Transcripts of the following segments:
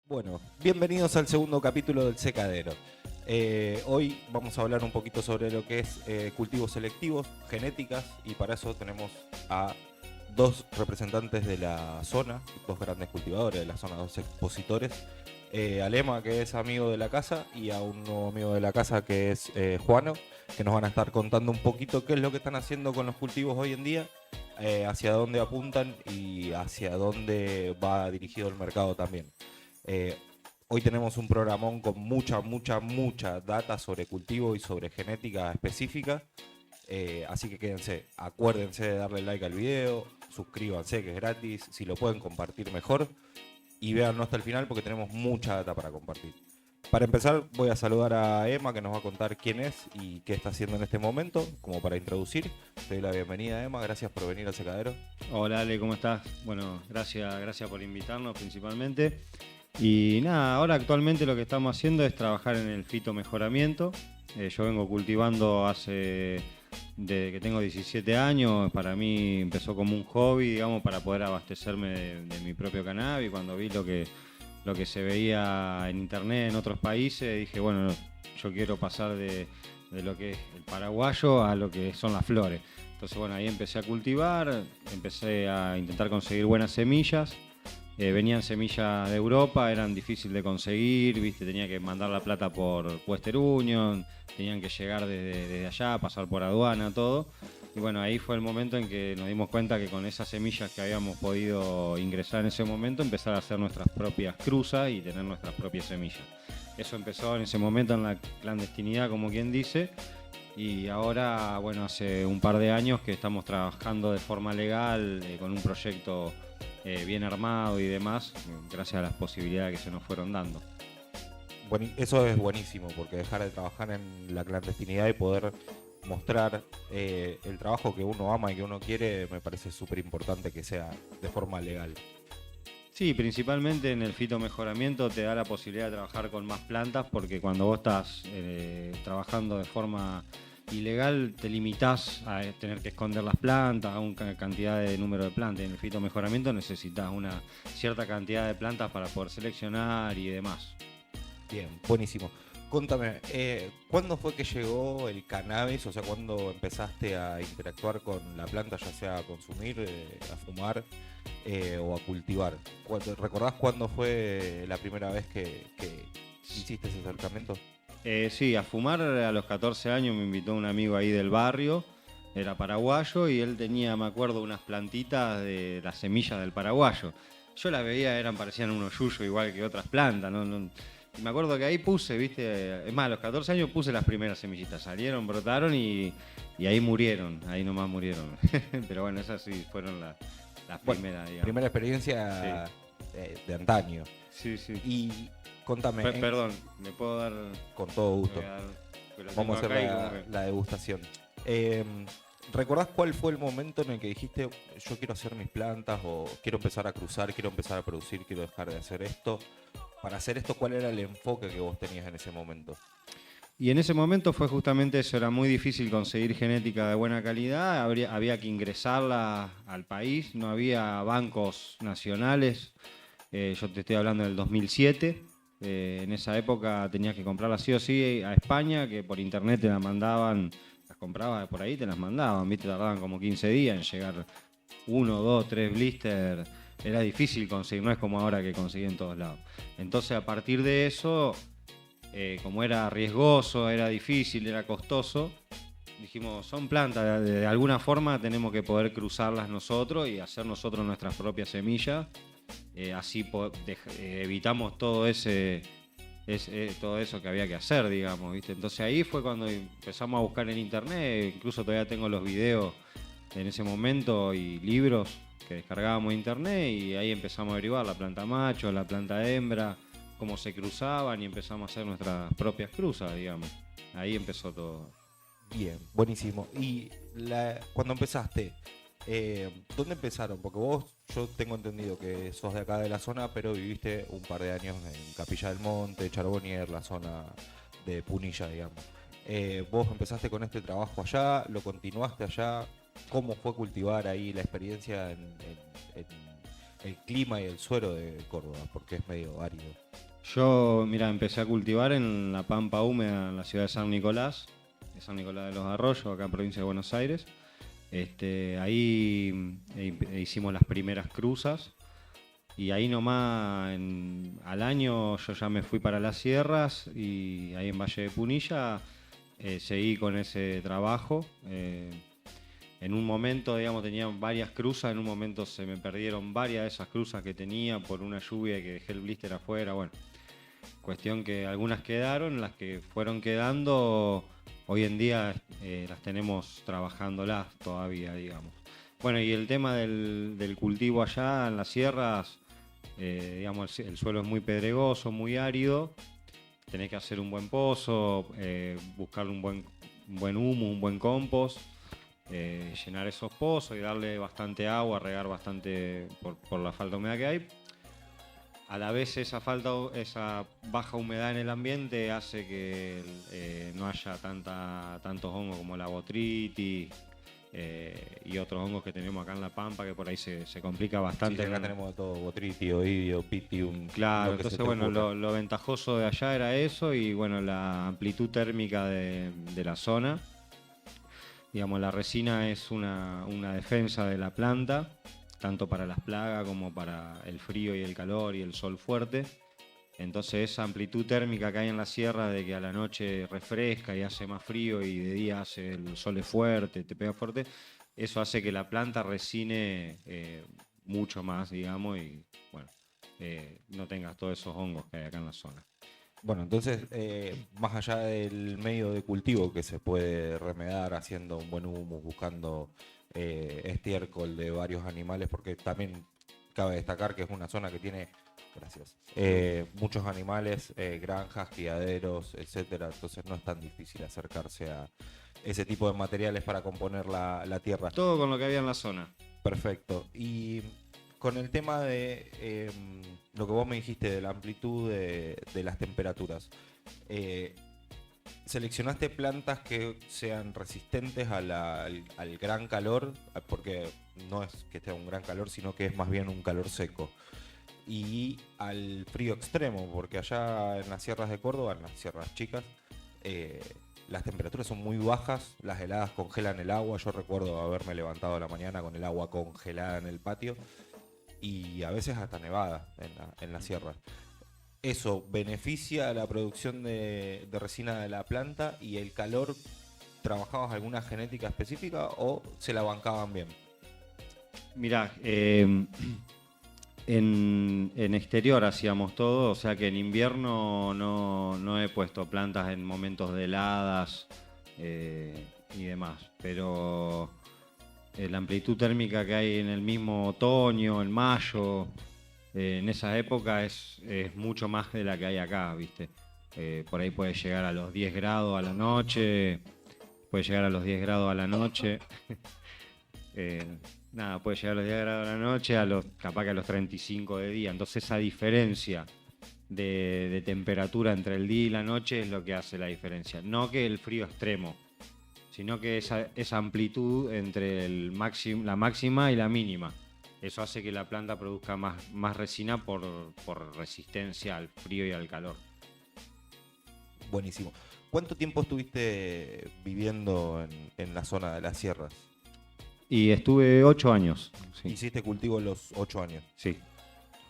Bueno, bienvenidos al segundo capítulo del Secadero. Hoy vamos a hablar un poquito sobre lo que es cultivos selectivos, genéticas, y para eso tenemos a dos representantes de la zona, dos grandes cultivadores de la zona, dos expositores. A Lema, que es amigo de la casa, y a un nuevo amigo de la casa que es Juano, que nos van a estar contando un poquito qué es lo que están haciendo con los cultivos hoy en día, hacia dónde apuntan y hacia dónde va dirigido el mercado también. Eh, Hoy tenemos un programón con mucha data sobre cultivo y sobre genética específica. Así que quédense, acuérdense de darle like al video, suscríbanse que es gratis, si lo pueden compartir mejor y véanlo hasta el final porque tenemos mucha data para compartir. Para empezar voy a saludar a Emma que nos va a contar quién es y qué está haciendo en este momento, como para introducir. Te doy la bienvenida, Emma, gracias por venir al Secadero. Hola Ale, ¿cómo estás? Bueno, gracias por invitarnos principalmente. Y nada, ahora actualmente lo que estamos haciendo es trabajar en el fitomejoramiento. Yo vengo cultivando desde que tengo 17 años. Para mí empezó como un hobby, digamos, para poder abastecerme de mi propio cannabis. Cuando vi lo que se veía en internet en otros países, dije, bueno, yo quiero pasar de lo que es el paraguayo a lo que son las flores. Entonces, bueno, ahí empecé a cultivar, empecé a intentar conseguir buenas semillas. Venían semillas de Europa, eran difíciles de conseguir, ¿viste? Tenía que mandar la plata por Western Union, tenían que llegar desde allá, pasar por aduana, todo. Y bueno, ahí fue el momento en que nos dimos cuenta que con esas semillas que habíamos podido ingresar en ese momento, empezar a hacer nuestras propias cruzas y tener nuestras propias semillas. Eso empezó en ese momento en la clandestinidad, como quien dice. Y ahora, bueno, hace un par de años que estamos trabajando de forma legal con un proyecto bien armado y demás, gracias a las posibilidades que se nos fueron dando. Bueno, eso es buenísimo, porque dejar de trabajar en la clandestinidad y poder mostrar el trabajo que uno ama y que uno quiere, me parece súper importante que sea de forma legal. Sí, principalmente en el fitomejoramiento te da la posibilidad de trabajar con más plantas, porque cuando vos estás trabajando de forma ilegal te limitás a tener que esconder las plantas, a una cantidad de número de plantas. En el fitomejoramiento necesitas una cierta cantidad de plantas para poder seleccionar y demás. Bien, buenísimo. Contame, ¿cuándo fue que llegó el cannabis? O sea, ¿cuándo empezaste a interactuar con la planta, ya sea a consumir, a fumar o a cultivar? ¿Recordás cuándo fue la primera vez que hiciste ese acercamiento? Sí, a fumar a los 14 años me invitó un amigo ahí del barrio, era paraguayo y él tenía, me acuerdo, unas plantitas de las semillas del paraguayo. Yo las veía, parecían unos yuyos igual que otras plantas, Y me acuerdo que ahí puse, viste, es más, a los 14 años puse las primeras semillitas, salieron, brotaron y ahí murieron, ahí nomás murieron. Pero bueno, esas sí fueron las Bueno, primeras, digamos. primera Sí, experiencia de antaño. sí, sí. Y contame, Perdón, ¿me puedo dar? con todo Me gusto. voy a dar, porque lo Vamos tengo a hacer acá y como que... la degustación. Eh, ¿Recordás cuál fue el momento en el que dijiste, yo quiero hacer mis plantas o quiero empezar a cruzar, quiero empezar a producir, quiero dejar de hacer esto? Para hacer esto, ¿cuál era el enfoque que vos tenías en ese momento? Y en ese momento fue justamente eso, era muy difícil conseguir genética de buena calidad, había que ingresarla al país, no había bancos nacionales. Yo te estoy hablando del 2007. En esa época tenías que comprarla sí o sí a España, que por internet te la mandaban, las comprabas por ahí, te las mandaban, ¿viste? Tardaban como 15 días en llegar uno, dos, tres blisters. Era difícil conseguir, no es como ahora que conseguí en todos lados. Entonces a partir de eso, como era riesgoso, era difícil, era costoso, dijimos, son plantas, de alguna forma tenemos que poder cruzarlas nosotros y hacer nosotros nuestras propias semillas. Así evitamos todo eso que había que hacer, digamos, ¿viste? Entonces ahí fue cuando empezamos a buscar en internet, incluso todavía tengo los videos en ese momento y libros que descargábamos de internet y ahí empezamos a averiguar la planta macho, la planta hembra, cómo se cruzaban y empezamos a hacer nuestras propias cruzas, digamos. Ahí empezó todo. Bien, buenísimo. Y cuando empezaste, ¿dónde empezaron? Porque vos, yo tengo entendido que sos de acá de la zona, pero viviste un par de años en Capilla del Monte, Charbonnier, la zona de Punilla, digamos. ¿Vos empezaste con este trabajo allá? ¿Lo continuaste allá? ¿Cómo fue cultivar ahí la experiencia en el clima y el suelo de Córdoba? Porque es medio árido. Yo, mira, empecé a cultivar en la pampa húmeda en la ciudad de San Nicolás de los Arroyos, acá en provincia de Buenos Aires. Ahí hicimos las primeras cruzas y ahí nomás al año yo ya me fui para las sierras y ahí en Valle de Punilla seguí con ese trabajo. En un momento, digamos, tenía varias cruzas, en un momento se me perdieron varias de esas cruzas que tenía por una lluvia que dejé el blister afuera. Bueno, cuestión que algunas quedaron, las que fueron quedando, hoy en día las tenemos trabajándolas todavía, digamos. Bueno, y el tema del cultivo allá en las sierras, digamos, el suelo es muy pedregoso, muy árido, tenés que hacer un buen pozo, buscar un buen humo, un buen compost. Llenar esos pozos y darle bastante agua, regar bastante por la falta de humedad que hay. A la vez esa baja humedad en el ambiente hace que no haya tantos hongos como la botritis y otros hongos que tenemos acá en La Pampa, que por ahí se complica bastante. Sí, acá tenemos todo, botriti, oidio, pitium. Claro, entonces bueno, lo ventajoso de allá era eso y bueno, la amplitud térmica de la zona. Digamos, la resina es una defensa de la planta, tanto para las plagas como para el frío y el calor y el sol fuerte. Entonces esa amplitud térmica que hay en la sierra de que a la noche refresca y hace más frío y de día el sol es fuerte, te pega fuerte, eso hace que la planta resine mucho más, digamos, y bueno, no tengas todos esos hongos que hay acá en la zona. Bueno, entonces, más allá del medio de cultivo que se puede remediar haciendo un buen humus, buscando estiércol de varios animales, porque también cabe destacar que es una zona que tiene, gracias, muchos animales, granjas, criaderos, etcétera, entonces no es tan difícil acercarse a ese tipo de materiales para componer la tierra. Todo con lo que había en la zona. Perfecto. Y con el tema de lo que vos me dijiste de la amplitud de las temperaturas, ¿seleccionaste plantas que sean resistentes al gran calor? Porque no es que esté un gran calor, sino que es más bien un calor seco. Y al frío extremo, porque allá en las sierras de Córdoba, en las sierras chicas, las temperaturas son muy bajas, las heladas congelan el agua. Yo recuerdo haberme levantado a la mañana con el agua congelada en el patio y a veces hasta nevada en la sierra. ¿Eso beneficia a la producción de resina de la planta y el calor? ¿Trabajabas alguna genética específica o se la bancaban bien? Mirá, en exterior hacíamos todo, o sea que en invierno no he puesto plantas en momentos de heladas y demás, pero la amplitud térmica que hay en el mismo otoño, en mayo, en esa época es mucho más de la que hay acá, ¿viste? Por ahí puede llegar a los 10 grados a la noche, puede llegar a los 10 grados a la noche. Nada, puede llegar a los 10 grados de la noche, capaz que a los 35 de día. Entonces esa diferencia de temperatura entre el día y la noche es lo que hace la diferencia. No que el frío extremo, sino que esa amplitud entre la máxima y la mínima. Eso hace que la planta produzca más resina por resistencia al frío y al calor. Buenísimo. ¿Cuánto tiempo estuviste viviendo en la zona de las sierras? Y estuve 8 años. Sí. ¿Hiciste cultivo los 8 años? Sí.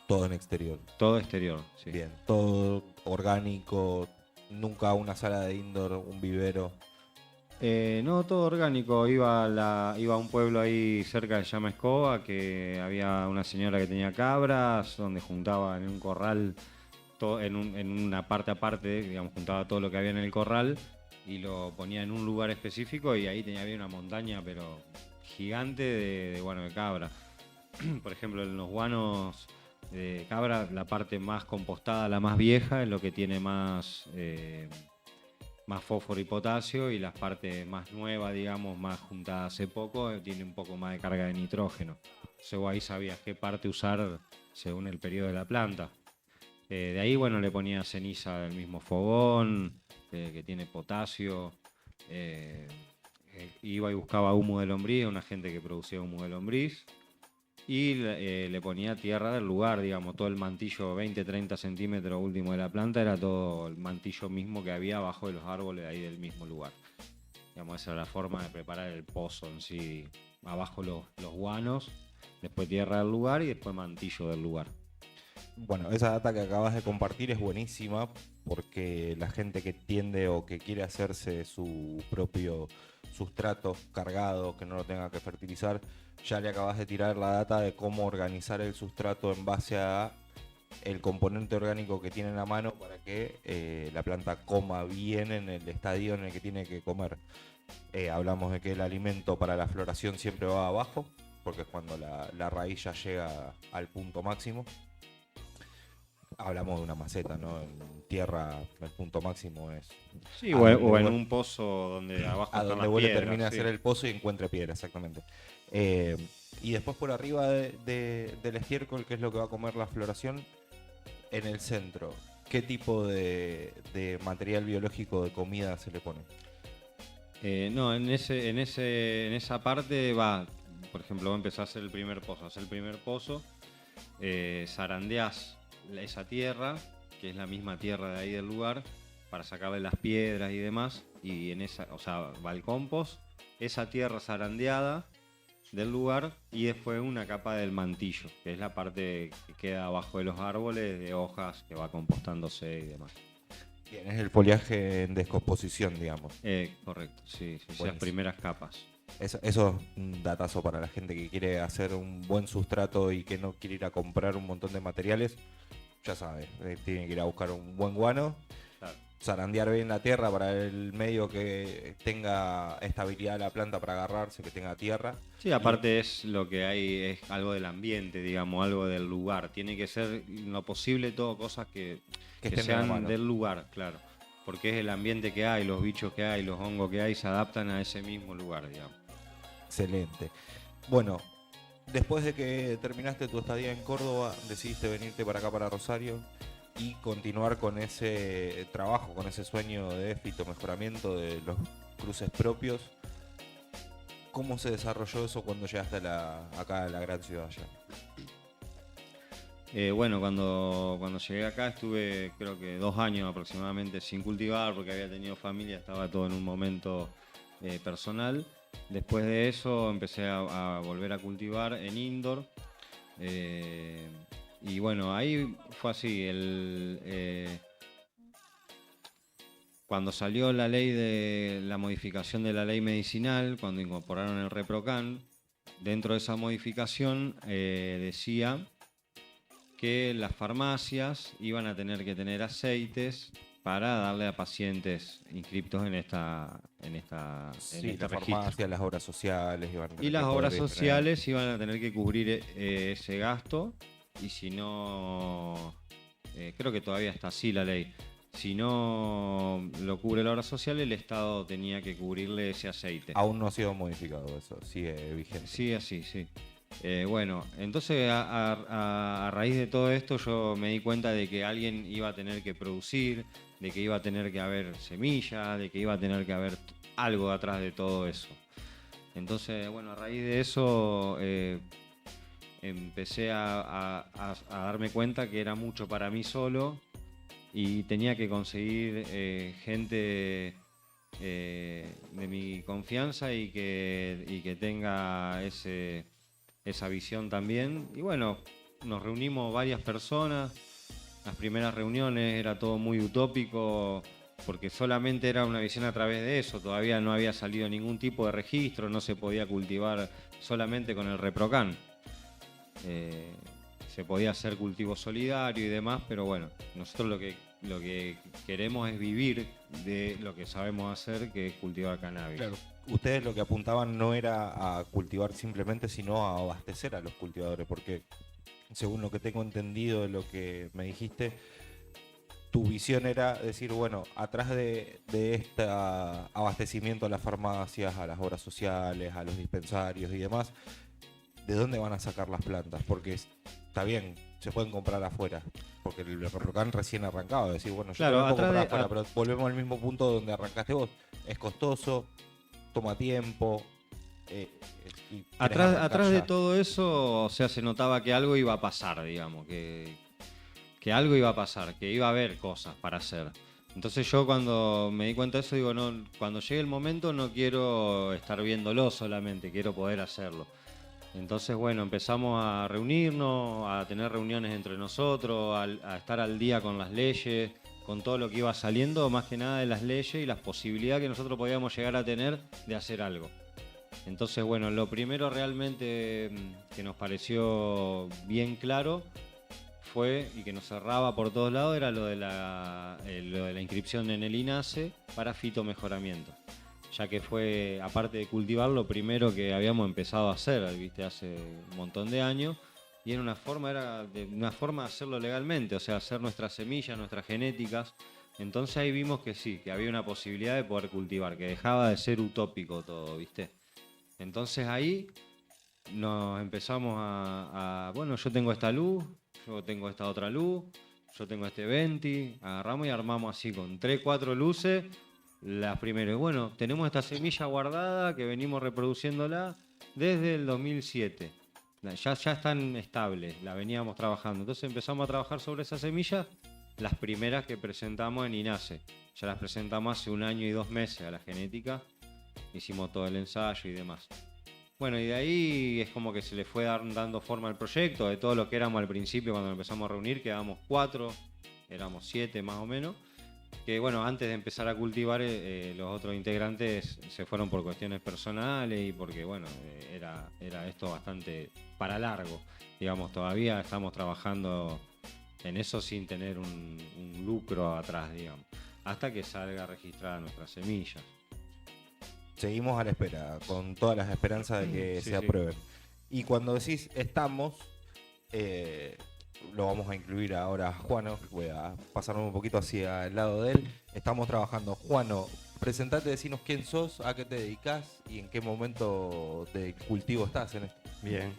Todo en exterior. Todo exterior, sí. Bien. Todo orgánico, nunca una sala de indoor, un vivero. No, todo orgánico. Iba a un pueblo ahí cerca de Llama Escoba, que había una señora que tenía cabras, donde juntaba en un corral, en una parte aparte, digamos, juntaba todo lo que había en el corral y lo ponía en un lugar específico y ahí había una montaña, pero gigante de cabra. Por ejemplo, en los guanos de cabra, la parte más compostada, la más vieja, es lo que tiene más fósforo y potasio, y las partes más nuevas, digamos, más juntadas hace poco, tiene un poco más de carga de nitrógeno. Entonces vos ahí sabías qué parte usar según el periodo de la planta. De ahí, bueno, le ponía ceniza del mismo fogón, que tiene potasio. Iba y buscaba humo de lombriz, una gente que producía humo de lombriz. y le ponía tierra del lugar, digamos, todo el mantillo 20-30 centímetros último de la planta era todo el mantillo mismo que había abajo de los árboles ahí del mismo lugar. Digamos, esa era la forma de preparar el pozo en sí. Abajo los guanos, después tierra del lugar y después mantillo del lugar. Bueno, esa data que acabas de compartir es buenísima porque la gente que tiende o que quiere hacerse su propio sustrato cargado, que no lo tenga que fertilizar, ya le acabas de tirar la data de cómo organizar el sustrato en base a el componente orgánico que tiene en la mano para que la planta coma bien en el estadio en el que tiene que comer. Hablamos de que el alimento para la floración siempre va abajo, porque es cuando la raíz ya llega al punto máximo. Hablamos de una maceta, ¿no? En tierra el punto máximo es... Sí, o en un pozo donde abajo a están donde las vos le piedras, termine de sí. hacer el pozo y encuentre piedra, exactamente. Y después por arriba del estiércol, que es lo que va a comer la floración, en el centro, ¿qué tipo de material biológico de comida se le pone? No, en esa parte va, por ejemplo, vos empezás a hacer el primer pozo, zarandeás esa tierra, que es la misma tierra de ahí del lugar, para sacarle las piedras y demás, y en esa, o sea, va el compost, esa tierra zarandeada del lugar y después una capa del mantillo, que es la parte que queda abajo de los árboles, de hojas, que va compostándose y demás. Bien, es el follaje en descomposición, digamos. Correcto, sí, esas Buenísimo. primeras capas. Eso es un datazo para la gente que quiere hacer un buen sustrato y que no quiere ir a comprar un montón de materiales. Ya sabe, tiene que ir a buscar un buen guano, Claro. zarandear bien la tierra para el medio que tenga estabilidad la planta para agarrarse, que tenga tierra. Sí, aparte es lo que hay, es algo del ambiente, digamos, algo del lugar. Tiene que ser lo posible todo cosas que estén de la sean mano. del lugar, claro. Porque es el ambiente que hay, los bichos que hay, los hongos que hay, se adaptan a ese mismo lugar, digamos. Excelente. Bueno, después de que terminaste tu estadía en Córdoba, decidiste venirte para acá, para Rosario, y continuar con ese trabajo, con ese sueño de fitomejoramiento de los cruces propios. ¿Cómo se desarrolló eso cuando llegaste acá a la gran ciudad ya? Bueno, cuando llegué acá estuve creo que 2 años aproximadamente sin cultivar porque había tenido familia, estaba todo en un momento personal. Después de eso empecé a volver a cultivar en indoor. Y bueno, ahí fue así. Cuando salió la ley de la modificación de la ley medicinal, cuando incorporaron el ReproCan, dentro de esa modificación decía que las farmacias iban a tener que tener aceites para darle a pacientes inscriptos en esta Sí, este la registro. farmacia, las obras sociales. Y las obras sociales iban a tener que cubrir ese gasto y si no, creo que todavía está así la ley. Si no lo cubre la obra social, el Estado tenía que cubrirle ese aceite. Aún no ha sido modificado eso, sigue vigente. Sí, así, sí. Bueno, entonces a raíz de todo esto yo me di cuenta de que alguien iba a tener que producir, de que iba a tener que haber semillas, de que iba a tener que haber algo atrás de todo eso. Entonces, bueno, a raíz de eso empecé a darme cuenta que era mucho para mí solo y tenía que conseguir gente de mi confianza y que tenga esa visión también. Y bueno, nos reunimos varias personas. Las primeras reuniones era todo muy utópico porque solamente era una visión a través de eso. Todavía no había salido ningún tipo de registro, no se podía cultivar solamente con el ReproCan. Se podía hacer cultivo solidario y demás, pero bueno, nosotros lo que queremos es vivir de lo que sabemos hacer, que es cultivar cannabis. Claro. Ustedes lo que apuntaban no era a cultivar simplemente, sino a abastecer a los cultivadores, porque según lo que tengo entendido de lo que me dijiste, tu visión era decir, bueno, atrás de este abastecimiento a las farmacias, a las obras sociales, a los dispensarios y demás, ¿de dónde van a sacar las plantas? Porque está bien, se pueden comprar afuera, porque el ReproCan recién arrancado, decir, bueno, yo Claro, también puedo comprar atrás afuera, pero volvemos al mismo punto donde arrancaste vos. Es costoso, toma tiempo, y querés Atrás, arrancar atrás de ya. todo eso, o sea, se notaba que algo iba a pasar, digamos, que algo iba a pasar, que iba a haber cosas para hacer. Entonces yo cuando me di cuenta de eso, digo, no, cuando llegue el momento no quiero estar viéndolo solamente, quiero poder hacerlo. Entonces, bueno, empezamos a reunirnos, a tener reuniones entre nosotros, a estar al día con las leyes, con todo lo que iba saliendo, más que nada de las leyes y las posibilidades que nosotros podíamos llegar a tener de hacer algo. Entonces, bueno, lo primero realmente que nos pareció bien claro fue, y que nos cerraba por todos lados, era lo de la inscripción en el INASE para fitomejoramiento. Ya que fue, aparte de cultivar, lo primero que habíamos empezado a hacer, ¿viste? Hace un montón de años. Y era una forma de hacerlo legalmente, o sea, hacer nuestras semillas, nuestras genéticas. Entonces ahí vimos que sí, que había una posibilidad de poder cultivar, que dejaba de ser utópico todo, ¿viste? Entonces ahí nos empezamos bueno, yo tengo esta luz, yo tengo esta otra luz, yo tengo este venti, agarramos y armamos así con 3 4 luces, las primeras. Y bueno, tenemos esta semilla guardada que venimos reproduciéndola desde el 2007. Ya están estables, la veníamos trabajando. Entonces empezamos a trabajar sobre esa semilla, las primeras que presentamos en INASE. Ya las presentamos hace 1 año y 2 meses a la genética, hicimos todo el ensayo y demás. Bueno, y de ahí es como que se le fue dando forma al proyecto, de todo lo que éramos al principio cuando empezamos a reunir, quedábamos 4, éramos 7 más o menos, que bueno, antes de empezar a cultivar los otros integrantes se fueron por cuestiones personales y porque bueno, era esto bastante para largo, digamos, todavía estamos trabajando en eso sin tener un lucro atrás, digamos, hasta que salga registrada nuestra semilla. Seguimos a la espera, con todas las esperanzas de que Sí, se sí. aprueben. Y cuando decís estamos, eh, lo vamos a incluir ahora a Juano, voy a pasarme un poquito hacia el lado de él. Estamos trabajando. Juano, presentate, decinos quién sos, a qué te dedicas y en qué momento de cultivo estás en esto. Bien,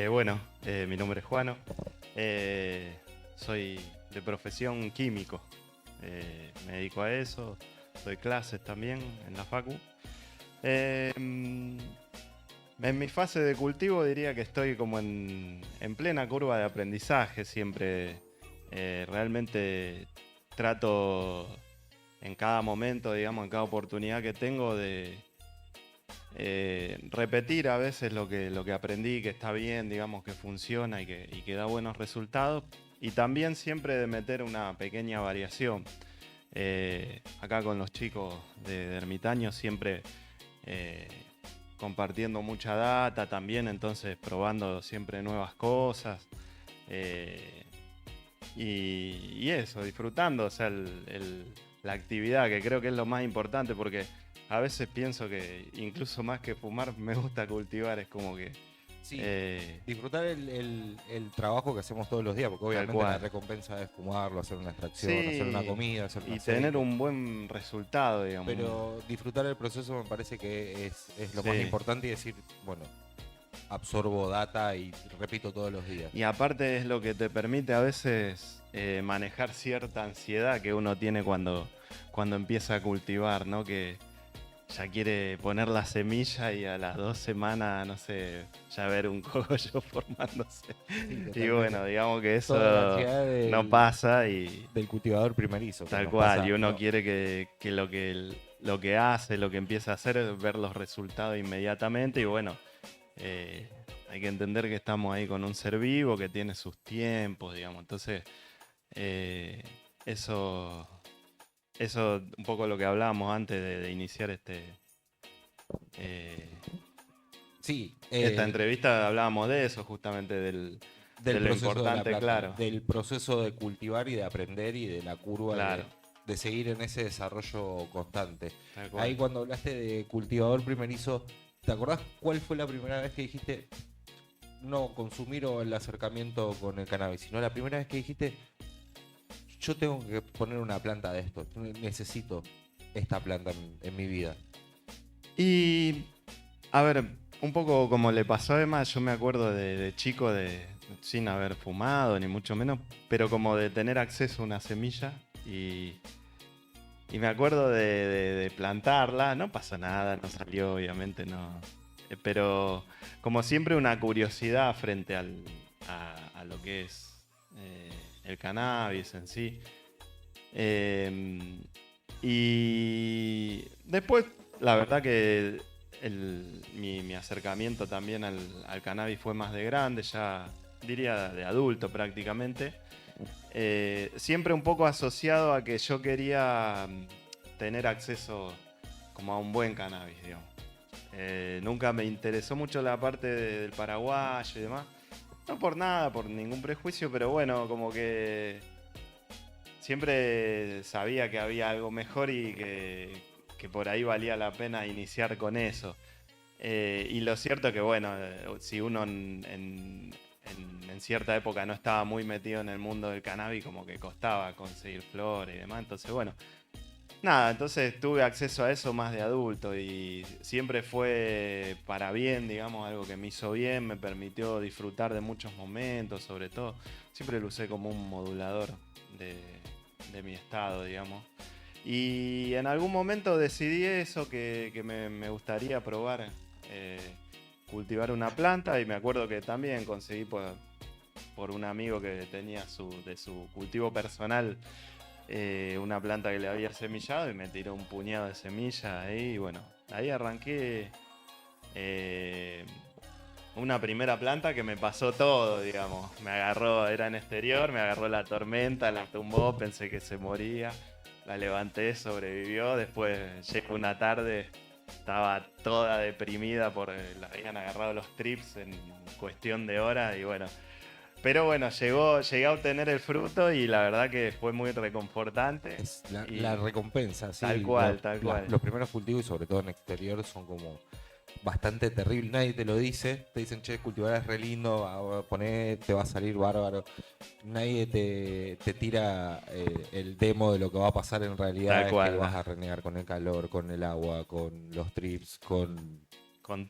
bueno, mi nombre es Juano, soy de profesión químico, me dedico a eso, doy clases también en la facu. En mi fase de cultivo diría que estoy como en plena curva de aprendizaje, siempre realmente trato en cada momento, digamos, en cada oportunidad que tengo de repetir a veces lo que aprendí, que está bien, digamos, que funciona y que da buenos resultados. Y también siempre de meter una pequeña variación. Acá con los chicos de Ermitaño siempre compartiendo mucha data también, entonces probando siempre nuevas cosas. Y eso, disfrutando, o sea, la actividad, que creo que es lo más importante, porque a veces pienso que incluso más que fumar me gusta cultivar, es como que... Sí, disfrutar el trabajo que hacemos todos los días, porque obviamente cual. la recompensa es fumarlo, hacer una extracción, Sí, hacer una comida, hacer un y aceite. tener un buen resultado, digamos. Pero disfrutar el proceso me parece que es lo Sí. más importante y decir, bueno, absorbo data y repito todos los días. Y aparte es lo que te permite a veces manejar cierta ansiedad que uno tiene cuando empieza a cultivar, ¿no? Que ya quiere poner la semilla y a las 2 semanas, no sé, ya ver un cogollo formándose. Sí, Y bueno, digamos que Toda la eso ansiedad no pasa y del cultivador primerizo. que tal nos cual. pasa, Y uno ¿no? quiere que lo que hace, lo que empieza a hacer es ver los resultados inmediatamente. Y bueno, hay que entender que estamos ahí con un ser vivo que tiene sus tiempos, digamos. Entonces, eso un poco lo que hablábamos antes de iniciar Sí, esta entrevista, hablábamos de eso, justamente de lo proceso importante, de la planta, claro. del proceso de cultivar y de aprender y de la curva Claro. de seguir en ese desarrollo constante. Tal cual. Ahí cuando hablaste de cultivador primerizo, ¿te acordás cuál fue la primera vez que dijiste no consumir o el acercamiento con el cannabis? Sino la primera vez que dijiste, yo tengo que poner una planta de esto, necesito esta planta en mi vida. Y, a ver, un poco como le pasó además, yo me acuerdo de chico, sin haber fumado, ni mucho menos, pero como de tener acceso a una semilla y me acuerdo de plantarla, no pasó nada, no salió, obviamente, no. pero como siempre una curiosidad frente a lo que es el cannabis en sí. Y después, la verdad que mi acercamiento también al cannabis fue más de grande, ya diría de adulto prácticamente. Siempre un poco asociado a que yo quería tener acceso como a un buen cannabis, digamos. Nunca me interesó mucho la parte del paraguayo y demás. No por nada, por ningún prejuicio, pero bueno, como que siempre sabía que había algo mejor y que por ahí valía la pena iniciar con eso. Y lo cierto es que, bueno, si uno en cierta época no estaba muy metido en el mundo del cannabis, como que costaba conseguir flores y demás. Entonces, bueno, nada, entonces tuve acceso a eso más de adulto y siempre fue para bien, digamos, algo que me hizo bien, me permitió disfrutar de muchos momentos, sobre todo. Siempre lo usé como un modulador de mi estado, digamos. Y en algún momento decidí eso, que me gustaría probar cultivar una planta y me acuerdo que también conseguí por un amigo que tenía de su cultivo personal una planta que le había semillado y me tiró un puñado de semillas ahí y bueno, ahí arranqué una primera planta que me pasó todo, digamos. Me agarró, era en exterior, me agarró la tormenta, la tumbó, pensé que se moría. La levanté, sobrevivió. Después llegó una tarde, estaba toda deprimida por la habían agarrado los trips en cuestión de horas y bueno. Pero bueno, llegué a obtener el fruto y la verdad que fue muy reconfortante. Es Y la recompensa, sí. tal cual, tal cual. Los primeros cultivos, y sobre todo en exterior, son como bastante terribles. Nadie te lo dice. Te dicen, che, cultivar es re lindo, te va a salir bárbaro. Nadie te tira el demo de lo que va a pasar en realidad. Tal cual, es que vas ¿no? a renegar con el calor, con el agua, con los trips, Con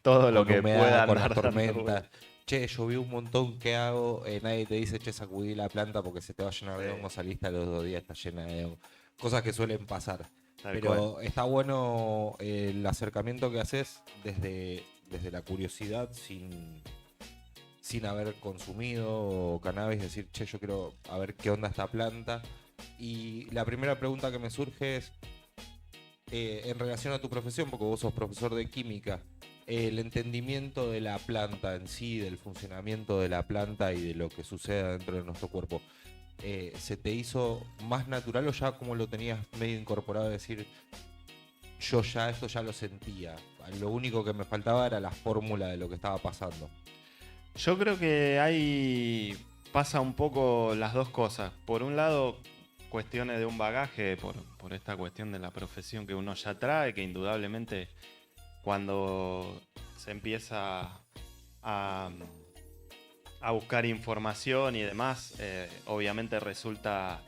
todo lo con que humedad, pueda con las andar dando tormentas. vueltas. Che, llovió un montón, ¿qué hago? Nadie te dice, che, sacudí la planta porque se te va a llenar de Sí, hongos, saliste a los 2 días, está llena de hongos. Cosas que suelen pasar. tal cual. Pero está bueno el acercamiento que haces desde la curiosidad, sin haber consumido cannabis, decir, che, yo quiero a ver qué onda esta planta. Y la primera pregunta que me surge es, en relación a tu profesión, porque vos sos profesor de química, el entendimiento de la planta en sí, del funcionamiento de la planta y de lo que sucede dentro de nuestro cuerpo, ¿se te hizo más natural o ya como lo tenías medio incorporado, decir, yo ya esto ya lo sentía, lo único que me faltaba era la fórmula de lo que estaba pasando? Yo creo que ahí pasa un poco las dos cosas. Por un lado, cuestiones de un bagaje, por esta cuestión de la profesión que uno ya trae, que indudablemente cuando se empieza a, a buscar información y demás, obviamente resulta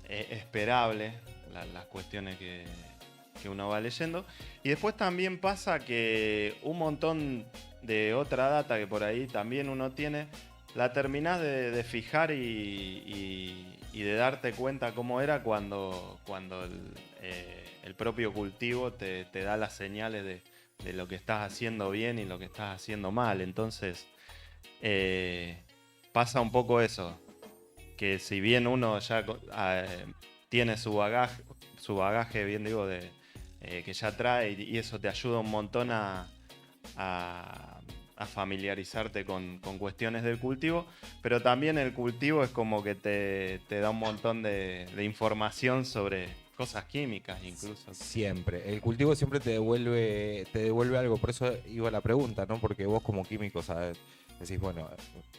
esperable las cuestiones que uno va leyendo. Y después también pasa que un montón de otra data que por ahí también uno tiene, la terminás de fijar y de darte cuenta cómo era cuando el propio cultivo te da las señales de lo que estás haciendo bien y lo que estás haciendo mal. Entonces, pasa un poco eso, que si bien uno ya tiene su bagaje, bien digo, que ya trae y eso te ayuda un montón a familiarizarte con cuestiones del cultivo, pero también el cultivo es como que te da un montón de información sobre cosas químicas incluso. Siempre. El cultivo siempre te devuelve algo. Por eso iba la pregunta, ¿no? Porque vos como químico, ¿sabes? Decís, bueno,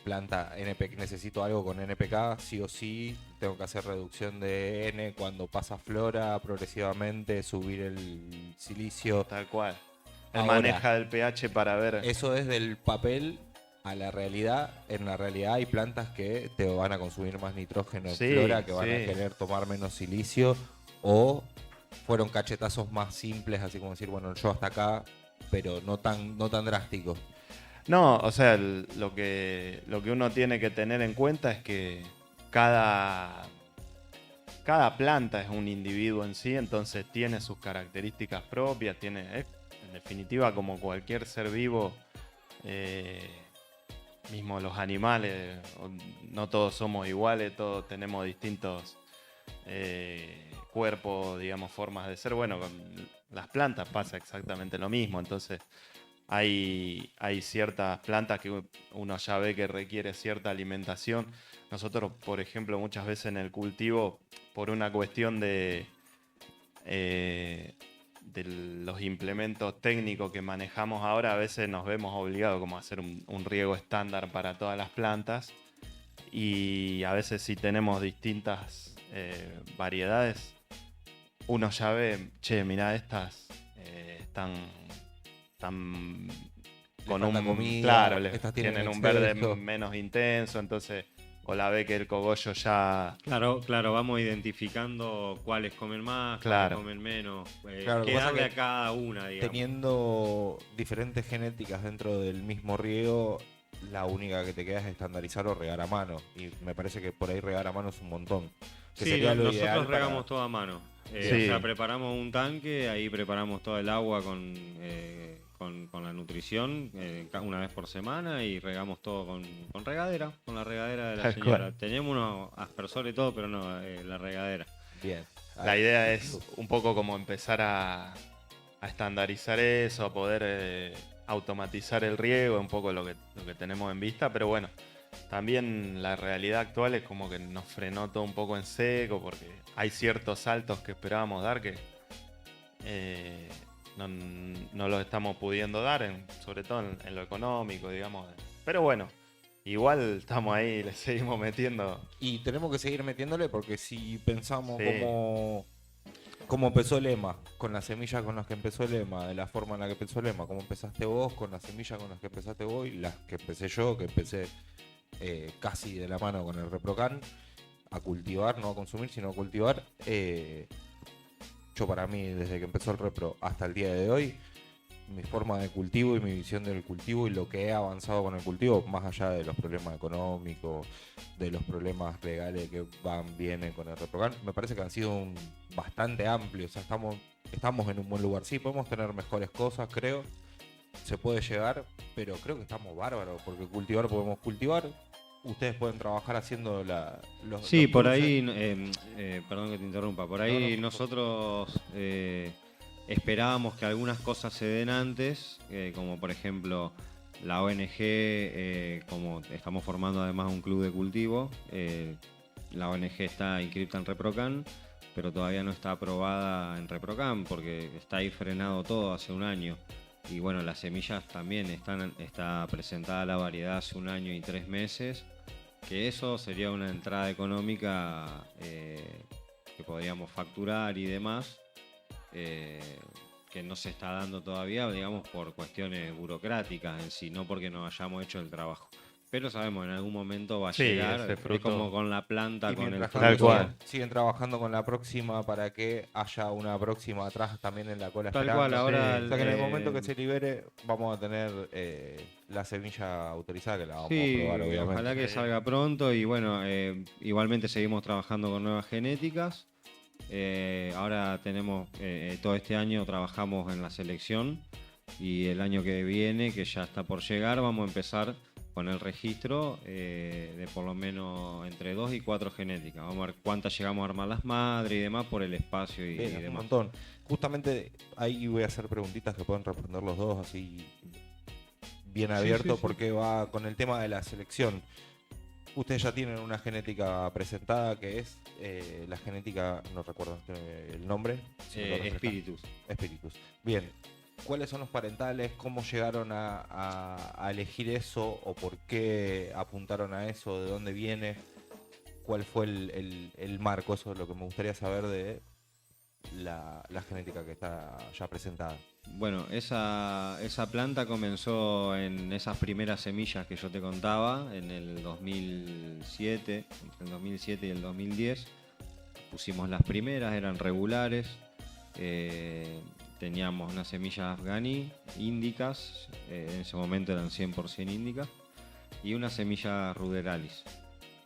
planta NPK, necesito algo con NPK, sí o sí, tengo que hacer reducción de N cuando pasa flora, progresivamente subir el silicio. Tal cual. Él Ahora, maneja el pH para ver. eso es del papel a la realidad. En la realidad hay plantas que te van a consumir más nitrógeno en Sí, flora, que van a sí. querer tomar menos silicio, o fueron cachetazos más simples, así como decir, bueno, yo hasta acá, pero no tan drástico. No, o sea, lo que uno tiene que tener en cuenta es que cada planta es un individuo en sí, entonces tiene sus características propias, tiene en definitiva, como cualquier ser vivo, mismo los animales, no todos somos iguales, todos tenemos distintos cuerpos, digamos, formas de ser. Bueno, con las plantas pasa exactamente lo mismo, entonces hay ciertas plantas que uno ya ve que requiere cierta alimentación. Nosotros, por ejemplo, muchas veces en el cultivo, por una cuestión de los implementos técnicos que manejamos ahora, a veces nos vemos obligados como a hacer un riego estándar para todas las plantas, y a veces si tenemos distintas variedades, uno ya ve, che, mirá, estas están con falta un comida, claro, estas tienen un exceso. verde menos intenso, entonces o la ve que el cogollo ya Claro, vamos identificando cuáles comen más, Claro. cuáles comen menos, Claro, lo que qué pasa darle que a cada una, digamos. teniendo diferentes genéticas dentro del mismo riego, la única que te queda es estandarizar o regar a mano. Y me parece que por ahí regar a mano es un montón. Que Sí, sería lo nosotros ideal regamos para... todo a mano. Sí. O sea, preparamos un tanque, ahí preparamos todo el agua con la nutrición una vez por semana, y regamos todo con regadera, con la regadera de la Tal señora. cual. Tenemos unos aspersores y todo, pero no, la regadera. Bien. La idea es un poco como empezar a estandarizar eso, a poder automatizar el riego, un poco lo que tenemos en vista, pero bueno, también la realidad actual es como que nos frenó todo un poco en seco, porque hay ciertos saltos que esperábamos dar que no los estamos pudiendo dar, sobre todo en lo económico, digamos. Pero bueno, igual estamos ahí, le seguimos metiendo. Y tenemos que seguir metiéndole, porque si pensamos Sí. cómo empezó el EMA, con las semillas con las que empezó el EMA, de la forma en la que empezó el EMA, cómo empezaste vos, con las semillas con las que empezaste vos y las que empecé yo, que empecé casi de la mano con el ReproCan, a cultivar, no a consumir, sino a cultivar. Yo, para mí, desde que empezó el Repro hasta el día de hoy, mi forma de cultivo y mi visión del cultivo y lo que he avanzado con el cultivo, más allá de los problemas económicos, de los problemas legales que vienen con el ReproCan, me parece que han sido bastante amplios. O sea, estamos en un buen lugar. Sí, podemos tener mejores cosas, creo. Se puede llegar, pero creo que estamos bárbaros, porque cultivar podemos cultivar. Ustedes pueden trabajar haciendo los... Sí, los por cruces. ahí, perdón que te interrumpa, por ahí No, nosotros esperábamos que algunas cosas se den antes, como por ejemplo la ONG, como estamos formando además un club de cultivo, la ONG está inscripta en ReproCan, pero todavía no está aprobada en ReproCan porque está ahí frenado todo hace un año. Y bueno, las semillas también está presentada la variedad hace un año y 3 meses, que eso sería una entrada económica que podríamos facturar y demás, que no se está dando todavía, digamos, por cuestiones burocráticas en sí, no porque no hayamos hecho el trabajo. Pero sabemos, en algún momento va a Sí, llegar, ese es fruto. como con la planta, Y con el mientras fruto. Tal tanto, cual. siguen trabajando con la próxima para que haya una próxima atrás también en la cola Tal esperando. cual, ahora... Sí. O sea que en el momento que se libere vamos a tener la semilla autorizada, que la vamos Sí, a probar, obviamente. ojalá que Sí. salga pronto, y bueno, igualmente seguimos trabajando con nuevas genéticas. Ahora tenemos, todo este año trabajamos en la selección, y el año que viene, que ya está por llegar, vamos a empezar con el registro de por lo menos entre 2 y 4 genéticas. Vamos a ver cuántas llegamos a armar las madres y demás por el espacio y Bien, es un demás. montón. Justamente ahí voy a hacer preguntitas que pueden responder los dos así bien abierto, sí. porque va con el tema de la selección. Ustedes ya tienen una genética presentada que es la genética, no recuerdo el nombre. si me lo refrescan. Espíritus. Espíritus. Bien. ¿Cuáles son los parentales? ¿Cómo llegaron a elegir eso? ¿O por qué apuntaron a eso? ¿De dónde viene? ¿Cuál fue el marco? Eso es lo que me gustaría saber de la genética que está ya presentada. Bueno, esa planta comenzó en esas primeras semillas que yo te contaba, en el 2007, entre el 2007 y el 2010. Pusimos las primeras, eran regulares. Teníamos unas semillas afganí, índicas, en ese momento eran 100% índicas, y una semilla ruderalis,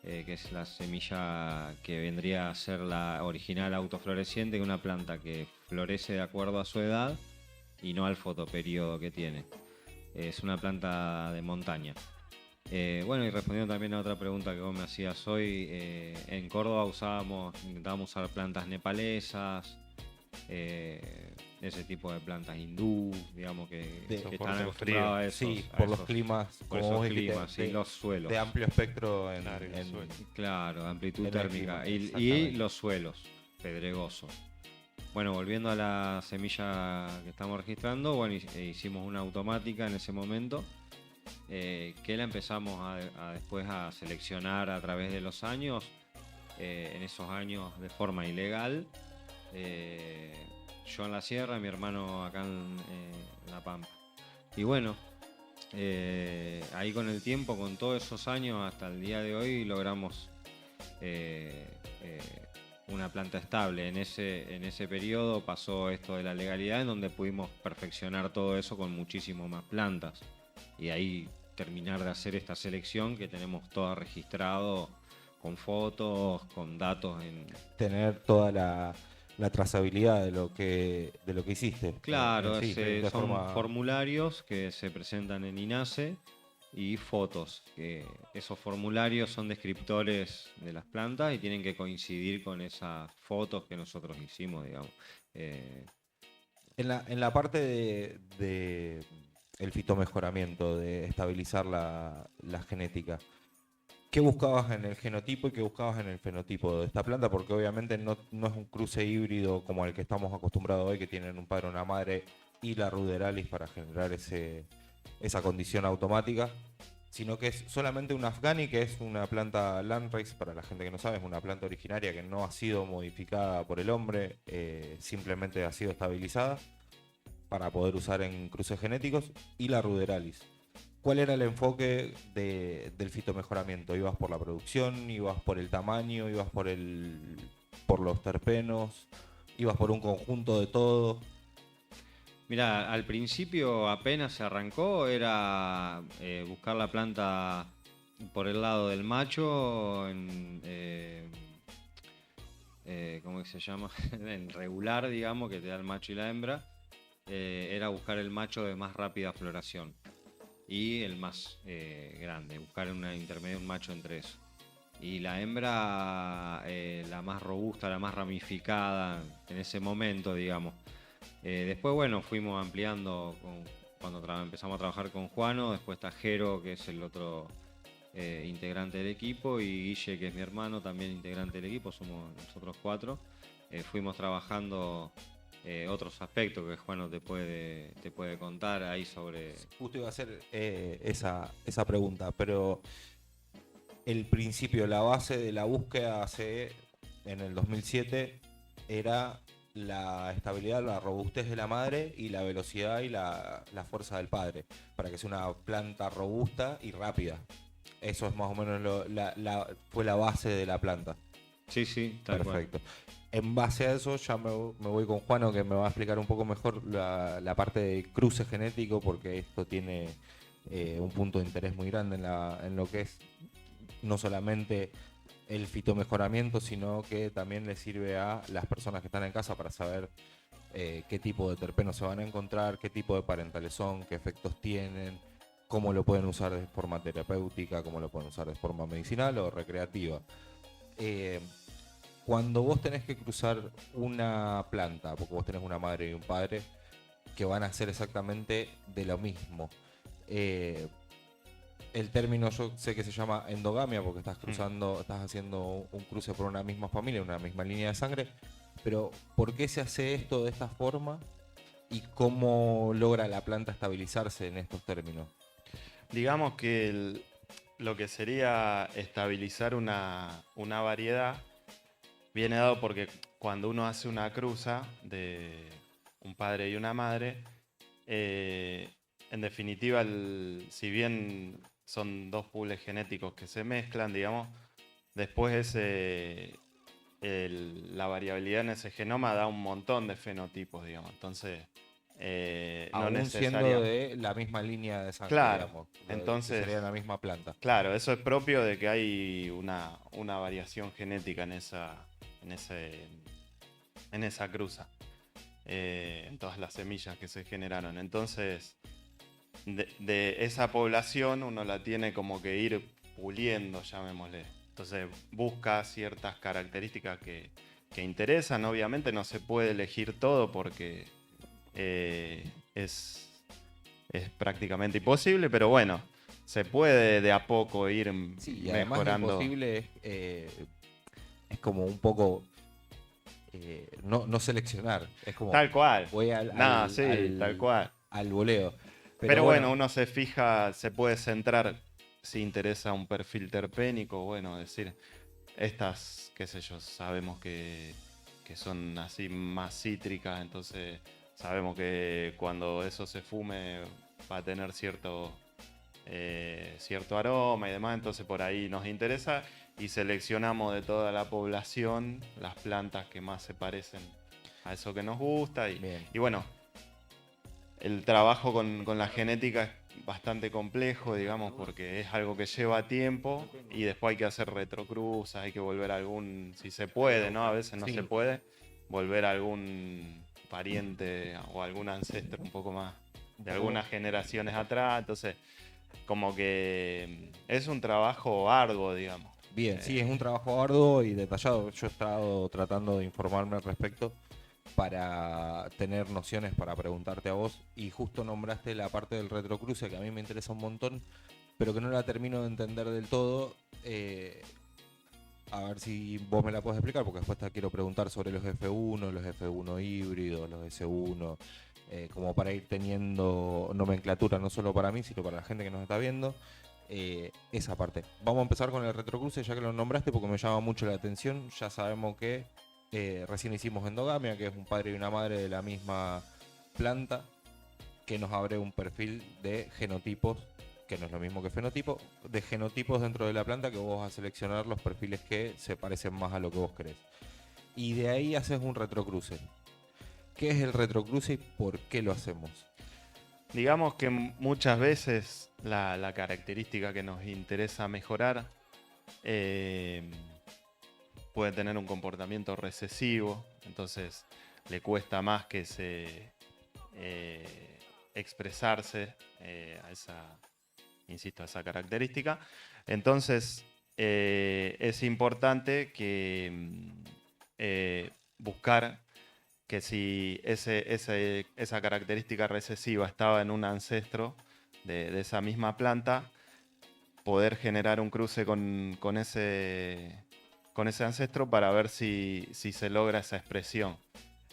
que es la semilla que vendría a ser la original autofloreciente, que es una planta que florece de acuerdo a su edad y no al fotoperiodo que tiene. Es una planta de montaña. Bueno, y respondiendo también a otra pregunta que vos me hacías hoy, en Córdoba intentábamos usar plantas nepalesas, ese tipo de plantas hindú, digamos, que por están el acostumbrados a esos, Sí, a por los esos- climas, por como esos vos dijiste, climas y los suelos. de amplio espectro Claro, y los suelos. Claro, amplitud En el térmica. clima, Y exactamente. los suelos, pedregosos. Bueno, volviendo a la semilla que estamos registrando, bueno, hicimos una automática en ese momento, que la empezamos después a seleccionar a través de los años, en esos años de forma ilegal. Yo en la sierra, mi hermano acá en La Pampa. Y bueno, ahí con el tiempo, con todos esos años, hasta el día de hoy, logramos eh, eh, una planta estable. En ese periodo pasó esto de la legalidad, en donde pudimos perfeccionar todo eso con muchísimo más plantas. Y ahí terminar de hacer esta selección que tenemos todo registrado con fotos, con datos en... Tener toda la trazabilidad de lo que hiciste. Claro, Sí, de son forma... formularios que se presentan en INASE y fotos. Que esos formularios son descriptores de las plantas y tienen que coincidir con esas fotos que nosotros hicimos, digamos. Eh, En la parte de el fitomejoramiento, de estabilizar la genética, ¿qué buscabas en el genotipo y qué buscabas en el fenotipo de esta planta? Porque obviamente no es un cruce híbrido como el que estamos acostumbrados hoy, que tienen un padre, una madre y la ruderalis para generar esa condición automática, sino que es solamente un afghani, que es una planta landrace, para la gente que no sabe, es una planta originaria que no ha sido modificada por el hombre, simplemente ha sido estabilizada para poder usar en cruces genéticos, y la ruderalis. ¿Cuál era el enfoque del fitomejoramiento? ¿Ibas por la producción? ¿Ibas por el tamaño? ¿Ibas por los terpenos? ¿Ibas por un conjunto de todo? Mira, al principio apenas se arrancó, era buscar la planta por el lado del macho, ¿cómo que se llama? En regular, digamos, que te da el macho y la hembra. Era buscar el macho de más rápida floración y el más grande, buscar una intermedia, un macho entre eso. Y la hembra, la más robusta, la más ramificada en ese momento, digamos. Después, bueno, fuimos ampliando cuando empezamos a trabajar con Juano, después está Jero, que es el otro integrante del equipo, y Guille, que es mi hermano, también integrante del equipo, somos nosotros 4. Fuimos trabajando otros aspectos que Juano te puede contar ahí sobre... Justo iba a hacer esa pregunta, pero el principio, la base de la búsqueda en el 2007 era la estabilidad, la robustez de la madre y la velocidad y la fuerza del padre, para que sea una planta robusta y rápida. Eso es más o menos fue la base de la planta. Sí, sí, tal cual. Perfecto. En base a eso ya me voy con Juano, que me va a explicar un poco mejor la parte de cruce genético, porque esto tiene un punto de interés muy grande en lo que es no solamente el fitomejoramiento, sino que también le sirve a las personas que están en casa para saber qué tipo de terpenos se van a encontrar, qué tipo de parentales son, qué efectos tienen, cómo lo pueden usar de forma terapéutica, cómo lo pueden usar de forma medicinal o recreativa. Cuando vos tenés que cruzar una planta, porque vos tenés una madre y un padre que van a hacer exactamente de lo mismo, el término yo sé que se llama endogamia porque estás haciendo un cruce por una misma familia, una misma línea de sangre, pero ¿por qué se hace esto de esta forma y cómo logra la planta estabilizarse en estos términos? Digamos que lo que sería estabilizar una variedad viene dado porque cuando uno hace una cruza de un padre y una madre, en definitiva, si bien son dos pools genéticos que se mezclan, digamos, después la variabilidad en ese genoma da un montón de fenotipos, digamos. Entonces, no Aún siendo necesariamente... de la misma línea de sangre, Claro, digamos, entonces, sería la misma planta. claro, eso es propio de que hay una variación genética en esa cruza. en todas las semillas que se generaron. Entonces, de esa población uno la tiene como que ir puliendo, llamémosle. Entonces busca ciertas características que interesan. Obviamente no se puede elegir todo porque es prácticamente imposible, pero bueno, se puede de a poco ir Sí, y además de mejorando. imposible es como un poco no seleccionar. Es como Tal cual. voy Nada, sí, tal cual. al voleo. Pero bueno, bueno, uno se fija, se puede centrar si interesa un perfil terpénico, bueno, decir, estas, qué sé yo, sabemos que son así más cítricas, entonces sabemos que cuando eso se fume va a tener cierto aroma y demás, entonces por ahí nos interesa y seleccionamos de toda la población las plantas que más se parecen a eso que nos gusta bien. y bueno, el trabajo con la genética es bastante complejo, digamos, porque es algo que lleva tiempo y después hay que hacer retrocruzas, hay que volver a algún, si se puede, ¿no? A veces no Sí. se puede, volver a algún pariente o algún ancestro un poco más de algunas generaciones atrás, entonces como que es un trabajo arduo, digamos. Bien, sí, es un trabajo arduo y detallado. Yo he estado tratando de informarme al respecto para tener nociones para preguntarte a vos y justo nombraste la parte del retrocruce que a mí me interesa un montón, pero que no la termino de entender del todo. A ver si vos me la podés explicar, porque después te quiero preguntar sobre los F1, los F1 híbridos, los S1, como para ir teniendo nomenclatura no solo para mí, sino para la gente que nos está viendo. Esa parte. Vamos a empezar con el retrocruce, ya que lo nombraste, porque me llama mucho la atención. Ya sabemos que recién hicimos endogamia, que es un padre y una madre de la misma planta, que nos abre un perfil de genotipos, que no es lo mismo que fenotipo, de genotipos dentro de la planta, que vos vas a seleccionar los perfiles que se parecen más a lo que vos querés. Y de ahí haces un retrocruce. ¿Qué es el retrocruce y por qué lo hacemos? Digamos que muchas veces la característica que nos interesa mejorar puede tener un comportamiento recesivo, entonces le cuesta más que expresarse a esa característica. Entonces es importante que buscar que si esa característica recesiva estaba en un ancestro de esa misma planta, poder generar un cruce con ese ancestro para ver si se logra esa expresión.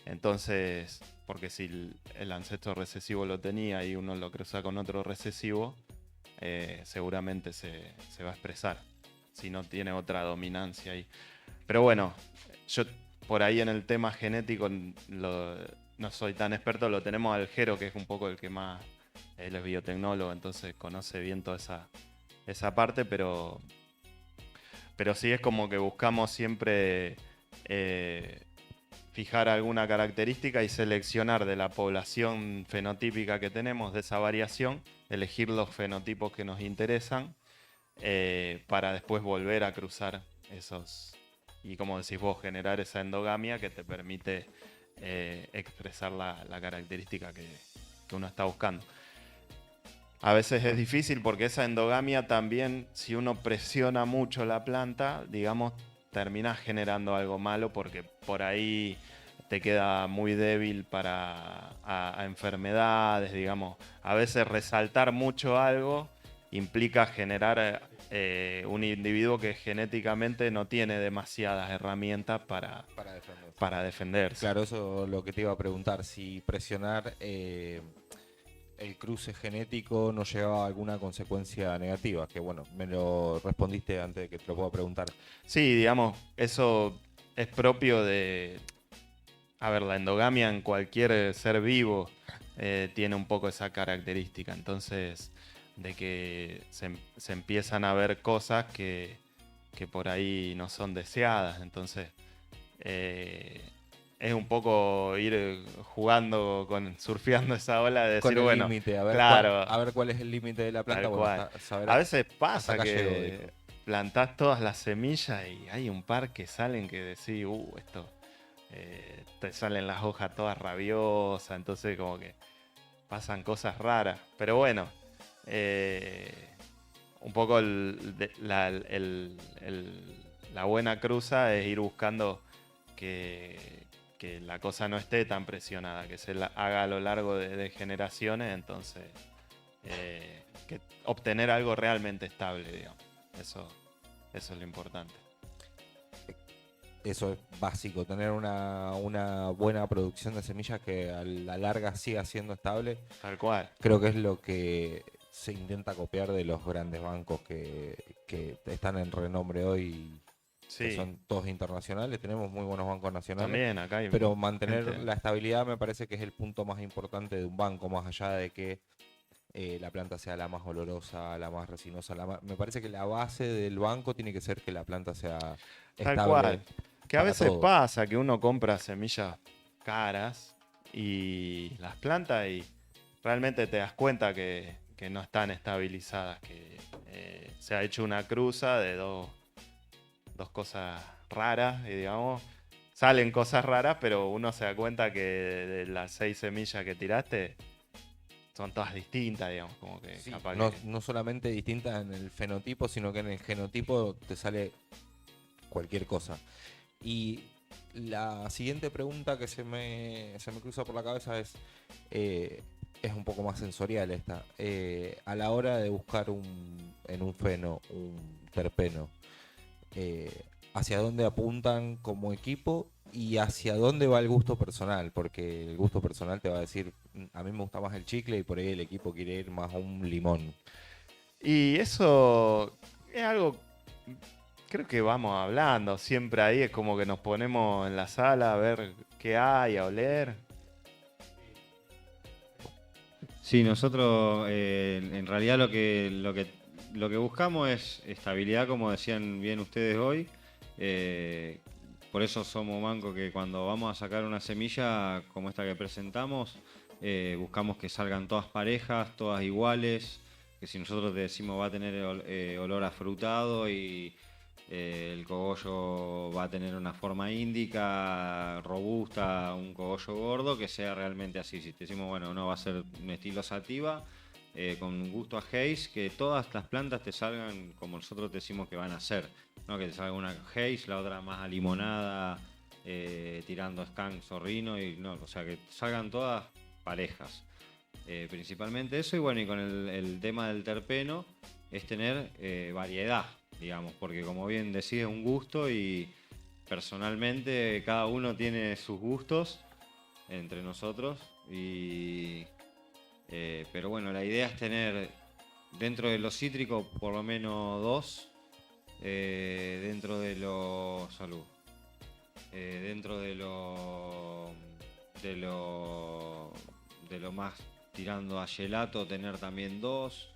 Entonces, porque si el ancestro recesivo lo tenía y uno lo cruza con otro recesivo, seguramente se va a expresar, si no tiene otra dominancia ahí. Pero bueno, yo por ahí en el tema genético no soy tan experto, lo tenemos al Jero, que es un poco el que más, él es biotecnólogo, entonces conoce bien toda esa parte, pero sí es como que buscamos siempre fijar alguna característica y seleccionar de la población fenotípica que tenemos, de esa variación, elegir los fenotipos que nos interesan para después volver a cruzar esos, y como decís vos, generar esa endogamia que te permite expresar la característica que uno está buscando. A veces es difícil porque esa endogamia también, si uno presiona mucho la planta, digamos, termina generando algo malo porque por ahí te queda muy débil a enfermedades, digamos. A veces resaltar mucho algo implica generar un individuo que genéticamente no tiene demasiadas herramientas para defenderse. Claro, eso es lo que te iba a preguntar, si presionar el cruce genético no llevaba a alguna consecuencia negativa, que bueno, me lo respondiste antes de que te lo pueda preguntar. Sí, digamos, eso es propio de... A ver, la endogamia en cualquier ser vivo tiene un poco esa característica, entonces de que se empiezan a ver cosas que por ahí no son deseadas, entonces es un poco ir jugando, surfeando esa ola de Con decir, el bueno, límite, a ver, claro, a ver cuál es el límite de la planta. tal Bueno, cual. saber A veces hasta pasa acá llego, que dijo. plantás todas las semillas y hay un par que salen que decís, esto te salen las hojas todas rabiosas, entonces como que pasan cosas raras. Pero bueno, un poco la buena cruza es ir buscando que la cosa no esté tan presionada, que se haga a lo largo de generaciones, entonces que obtener algo realmente estable, digamos. Eso es lo importante. Eso es básico, tener una buena producción de semillas que a la larga siga siendo estable. Tal cual. Creo que es lo que se intenta copiar de los grandes bancos que están en renombre hoy, Sí. que son todos internacionales. Tenemos muy buenos bancos nacionales. También acá hay pero mantener gente. la estabilidad me parece que es el punto más importante de un banco, más allá de que la planta sea la más olorosa, la más resinosa. Me parece que la base del banco tiene que ser que la planta sea Tal estable. cual. Que a para veces todos. pasa que uno compra semillas caras y las planta y realmente te das cuenta que no están estabilizadas, que se ha hecho una cruza de dos cosas raras, y digamos, salen cosas raras, pero uno se da cuenta que de las 6 semillas que tiraste son todas distintas, digamos, como que Sí, capaz no, que... no solamente distinta en el fenotipo, sino que en el genotipo te sale cualquier cosa. Y la siguiente pregunta que se me cruza por la cabeza es un poco más sensorial esta. A la hora de buscar en un feno, un terpeno, ¿hacia dónde apuntan como equipo y hacia dónde va el gusto personal? Porque el gusto personal te va a decir, a mí me gusta más el chicle y por ahí el equipo quiere ir más a un limón. Y eso es algo, creo que vamos hablando, siempre ahí es como que nos ponemos en la sala a ver qué hay, a oler. Sí, nosotros en realidad lo que buscamos es estabilidad, como decían bien ustedes hoy. Por eso somos banco que cuando vamos a sacar una semilla como esta que presentamos, buscamos que salgan todas parejas, todas iguales, que si nosotros decimos va a tener olor a frutado y el cogollo va a tener una forma índica, robusta, un cogollo gordo, que sea realmente así. Si te decimos, bueno, no va a ser un estilo sativa, con gusto a haze, que todas las plantas te salgan como nosotros decimos que van a ser. ¿No? Que te salga una haze, la otra más a limonada, tirando skunk, zorrino, y no, o sea, que salgan todas parejas. Principalmente eso, y bueno, y con el tema del terpeno es tener variedad, digamos, porque como bien decís, es un gusto y personalmente cada uno tiene sus gustos entre nosotros, pero bueno, la idea es tener dentro de los cítricos por lo menos dos, dentro de los salud, dentro de lo más tirando a gelato, tener también dos.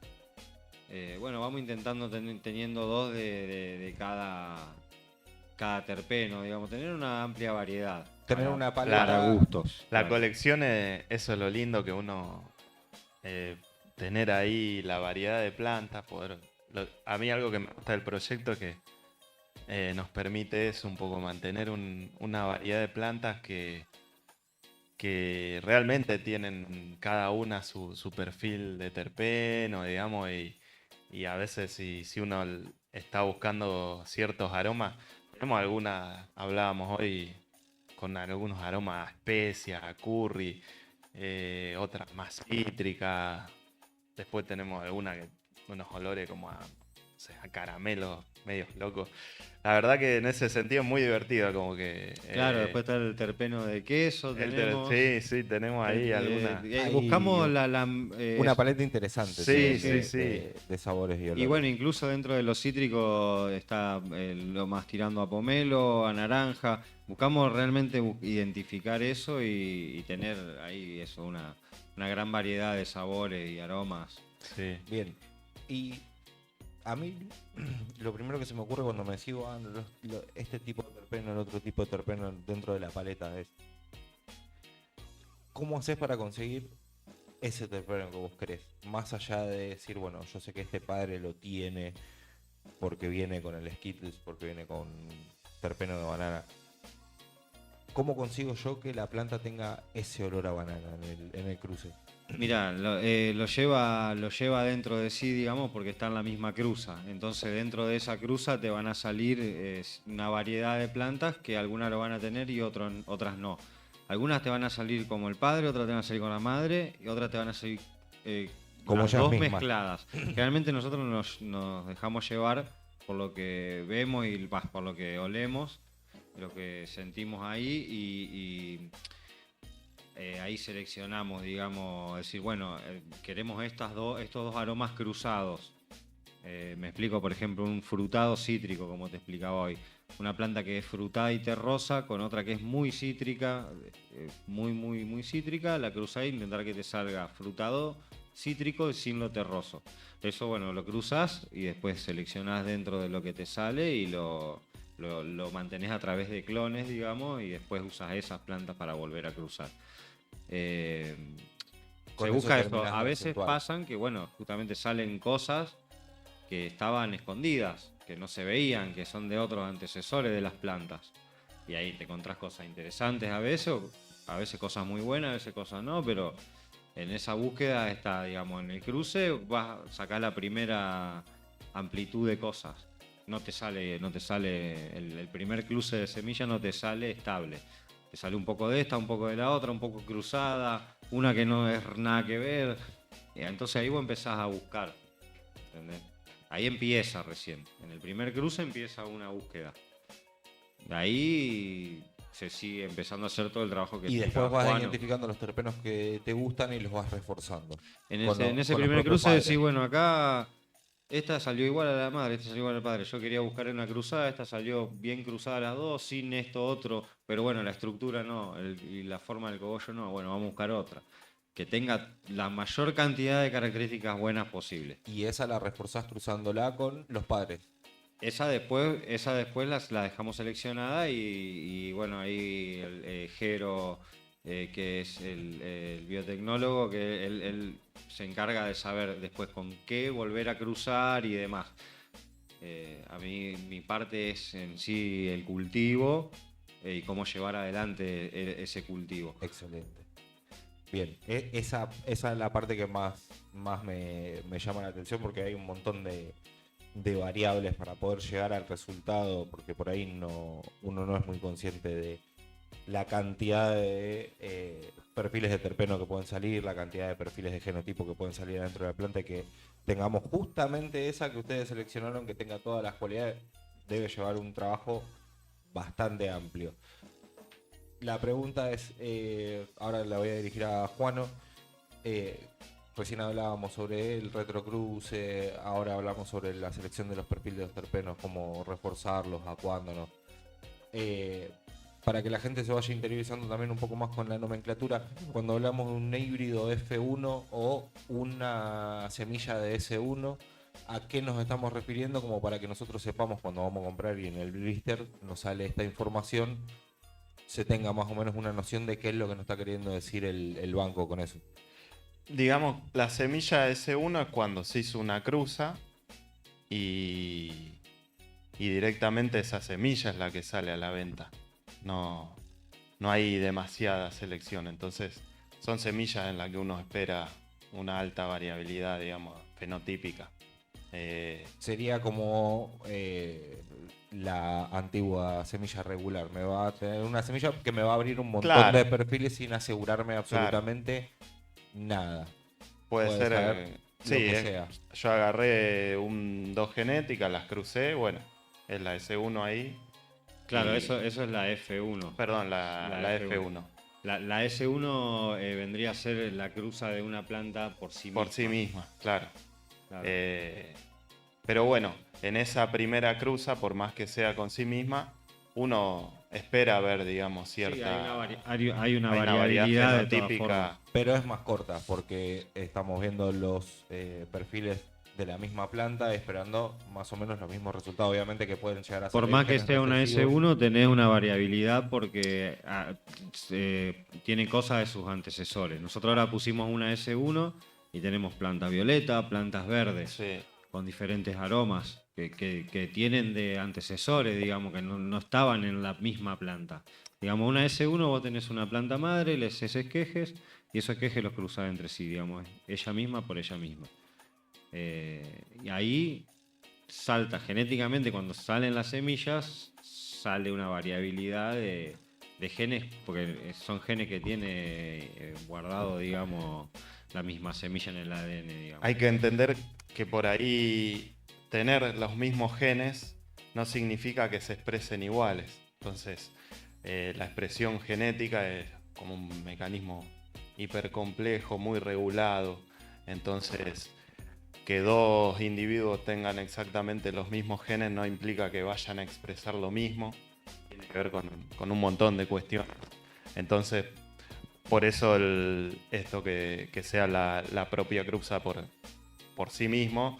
Bueno, vamos intentando teniendo dos de cada terpeno, digamos, tener una amplia variedad. Tener una paleta. Para gustos. La claro. colección, eso es lo lindo que uno... tener ahí la variedad de plantas, a mí algo que me gusta del proyecto es que nos permite eso, un poco mantener una variedad de plantas que realmente tienen cada una su perfil de terpeno, digamos, y a veces si uno está buscando ciertos aromas, tenemos algunas, hablábamos hoy con algunos aromas a especias, a curry, otras más cítricas, después tenemos unos olores como a, no sé, a caramelos medios locos. La verdad que en ese sentido es muy divertido, como que... Claro, después está el terpeno de queso, tenemos. Sí, tenemos ahí alguna... Buscamos Una paleta interesante. Sí, tiene sí. de sabores y olores. y bueno, incluso dentro de los cítricos está lo más tirando a pomelo, a naranja. Buscamos realmente identificar eso y tener ahí eso, una gran variedad de sabores y aromas. Sí. Bien. Y a mí lo primero que se me ocurre cuando me decís, este tipo de terpeno, el otro tipo de terpeno dentro de la paleta es, ¿cómo haces para conseguir ese terpeno que vos querés? Más allá de decir, bueno, yo sé que este padre lo tiene porque viene con el Skittles, porque viene con terpeno de banana. ¿cómo consigo yo que la planta tenga ese olor a banana en el cruce? Mira, lo lleva dentro de sí, digamos, porque está en la misma cruza. Entonces, dentro de esa cruza te van a salir una variedad de plantas que algunas lo van a tener y otras no. Algunas te van a salir como el padre, otras te van a salir con la madre y otras te van a salir Como las ellas dos mismas. mezcladas. Generalmente nosotros nos dejamos llevar por lo que vemos y por lo que olemos, lo que sentimos ahí y ahí seleccionamos, digamos, decir, bueno, queremos estos dos aromas cruzados. Me explico, por ejemplo, un frutado cítrico, como te explicaba hoy. Una planta que es frutada y terrosa con otra que es muy cítrica, muy cítrica, la cruzás y intentar que te salga frutado cítrico sin lo terroso. Eso, bueno, lo cruzas y después seleccionás dentro de lo que te sale y lo mantenés a través de clones, digamos, y después usas esas plantas para volver a cruzar. Se busca eso. A veces pasan que, bueno, justamente salen cosas que estaban escondidas, que no se veían, que son de otros antecesores de las plantas. Y ahí te encontrás cosas interesantes a veces cosas muy buenas, a veces cosas no, pero en esa búsqueda está, digamos, en el cruce vas a sacar la primera amplitud de cosas. No te sale el primer cruce de semilla no te sale estable. Te sale un poco de esta, un poco de la otra, un poco cruzada, una que no es nada que ver. Entonces ahí vos empezás a buscar, ¿entendés? Ahí empieza recién. En el primer cruce empieza una búsqueda. De ahí se sigue empezando a hacer todo el trabajo que y después vas Juano. identificando los terpenos que te gustan y los vas reforzando. En ese primer cruce decís, bueno, acá esta salió igual a la madre, esta salió igual al padre. Yo quería buscar una cruzada, esta salió bien cruzada las dos, sin esto otro, pero bueno, la estructura no, y la forma del cogollo no, bueno, vamos a buscar otra. Que tenga la mayor cantidad de características buenas posible. Y esa la reforzás cruzándola con los padres. Esa después la dejamos seleccionada y bueno, ahí el Jero, que es el biotecnólogo, que él se encarga de saber después con qué volver a cruzar y demás. A mí mi parte es en sí el cultivo y cómo llevar adelante ese cultivo. Excelente. Bien, esa es la parte que más me llama la atención porque hay un montón de variables para poder llegar al resultado, porque por ahí uno no es muy consciente de la cantidad de perfiles de terpeno que pueden salir, la cantidad de perfiles de genotipo que pueden salir dentro de la planta, y que tengamos justamente esa que ustedes seleccionaron, que tenga todas las cualidades, debe llevar un trabajo bastante amplio. La pregunta es, ahora la voy a dirigir a Juano. Recién hablábamos sobre el retrocruce, ahora hablamos sobre la selección de los perfiles de los terpenos, cómo reforzarlos, acuándonos. Para que la gente se vaya interiorizando también un poco más con la nomenclatura, cuando hablamos de un híbrido F1 o una semilla de S1, ¿a qué nos estamos refiriendo? Como para que nosotros sepamos cuando vamos a comprar y en el blister nos sale esta información, se tenga más o menos una noción de qué es lo que nos está queriendo decir el banco con eso. Digamos, la semilla S1 es cuando se hizo una cruza y directamente esa semilla es la que sale a la venta. No hay demasiada selección, entonces son semillas en las que uno espera una alta variabilidad, digamos, fenotípica. Sería como la antigua semilla regular. Me va a tener una semilla que me va a abrir un montón de perfiles sin asegurarme absolutamente nada. Puede ser sí, sea. Yo agarré dos genéticas, las crucé, bueno, es la S1 ahí. Claro, eso es la F1. Perdón, la F1. La S1 vendría a ser la cruza de una planta por sí misma. Por sí misma, claro. Pero bueno, en esa primera cruza, por más que sea con sí misma, uno espera ver, digamos, cierta... Sí, hay una variabilidad típica. Pero es más corta, porque estamos viendo los perfiles de la misma planta esperando más o menos los mismos resultados, obviamente, que pueden llegar a ser. Por más que sea una S1, tenés una variabilidad porque tiene cosas de sus antecesores. Nosotros ahora pusimos una S1 y tenemos plantas violeta, plantas verdes, sí, con diferentes aromas. que tienen de antecesores, digamos, que no estaban en la misma planta. Digamos, una S1 vos tenés una planta madre, les haces esquejes y esos esquejes los cruzás entre sí, digamos, ella misma por ella misma. Y ahí salta genéticamente, cuando salen las semillas, sale una variabilidad de genes, porque son genes que tiene guardado, digamos, la misma semilla en el ADN, digamos. Hay que entender que por ahí tener los mismos genes no significa que se expresen iguales. Entonces, la expresión genética es como un mecanismo hipercomplejo, muy regulado. Entonces, que dos individuos tengan exactamente los mismos genes no implica que vayan a expresar lo mismo. Tiene que ver con un montón de cuestiones. Entonces, por eso esto que sea la propia cruza por sí mismo,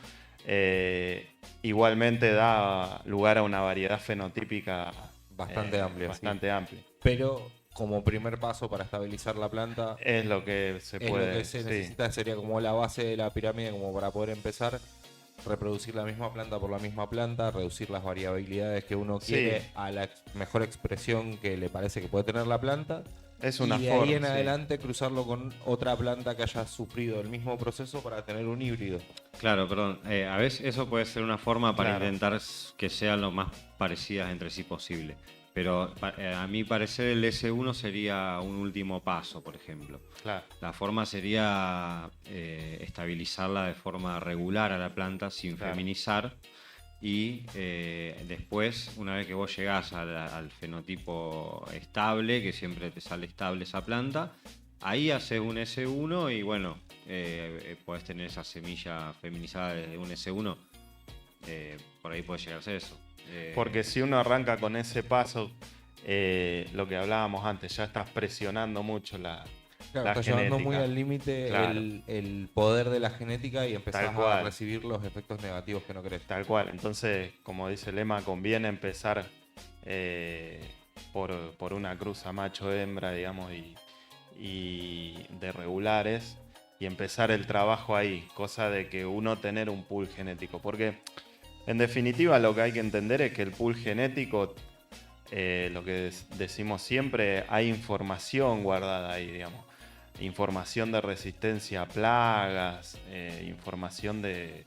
igualmente da lugar a una variedad fenotípica Bastante amplia. Bastante amplia. Pero como primer paso para estabilizar la planta, Es lo que se es puede. lo que se sí. necesita, sería como la base de la pirámide, como para poder empezar reproducir la misma planta por la misma planta, reducir las variabilidades que uno quiere a la mejor expresión que le parece que puede tener la planta. Es una y de forma, ahí en sí. adelante cruzarlo con otra planta que haya sufrido el mismo proceso para tener un híbrido. Claro, perdón. A veces eso puede ser una forma para Claro. intentar que sean lo más parecidas entre sí posible. Pero a mi parecer el S1 sería un último paso, por ejemplo. Claro. La forma sería estabilizarla de forma regular a la planta sin Claro. feminizar. Y después, una vez que vos llegás al fenotipo estable, que siempre te sale estable esa planta, ahí haces un S1 y bueno, podés tener esa semilla feminizada de un S1. Por ahí puede llegarse eso. Porque si uno arranca con ese paso, lo que hablábamos antes, ya estás presionando mucho la Claro, está llevando muy genética. al límite Claro. el poder de la genética y empezás Tal cual. a recibir los efectos negativos que no querés. Tal cual. Entonces, como dice Lema, conviene empezar por una cruza macho-hembra, digamos, y de regulares, y empezar el trabajo ahí, cosa de que uno tener un pool genético. Porque, en definitiva, lo que hay que entender es que el pool genético, lo que decimos siempre, hay información guardada ahí, digamos. Información de resistencia a plagas, información de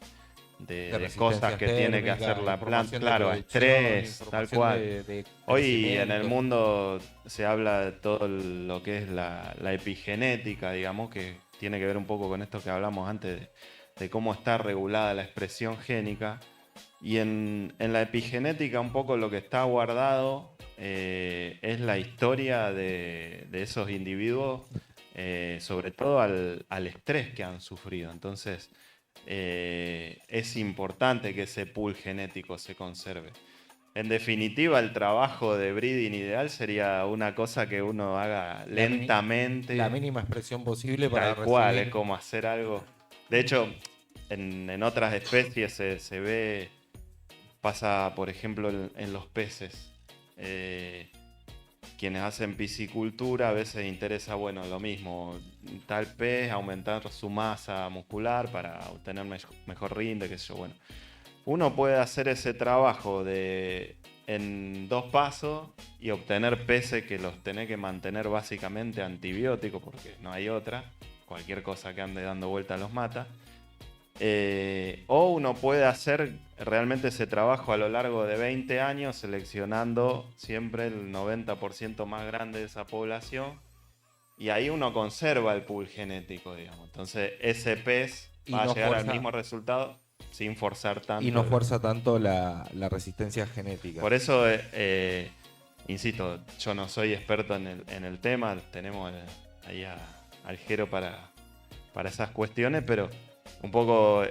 cosas que tiene que hacer la planta, claro, a estrés, tal cual. Hoy en el mundo se habla de todo lo que es la epigenética, digamos, que tiene que ver un poco con esto que hablamos antes de cómo está regulada la expresión génica. Y en la epigenética un poco lo que está guardado es la historia de esos individuos, sobre todo al estrés que han sufrido. Entonces, es importante que ese pool genético se conserve. En definitiva, el trabajo de breeding ideal sería una cosa que uno haga lentamente. La mínima expresión posible para tal cual, recibir. es como hacer algo. De hecho, en otras especies se ve, pasa por ejemplo en los peces. Quienes hacen piscicultura a veces interesa, bueno, lo mismo, tal pez, aumentar su masa muscular para obtener mejor rinde, qué sé yo, bueno. Uno puede hacer ese trabajo en 2 pasos y obtener peces que los tenés que mantener básicamente antibióticos, porque no hay otra, cualquier cosa que ande dando vuelta los mata. O uno puede hacer realmente ese trabajo a lo largo de 20 años, seleccionando siempre el 90% más grande de esa población, y ahí uno conserva el pool genético, digamos. Entonces ese pez va a llegar al mismo resultado sin forzar tanto. Y no fuerza tanto la resistencia genética. Por eso, insisto, yo no soy experto en el tema, tenemos ahí al Jero para esas cuestiones, pero un poco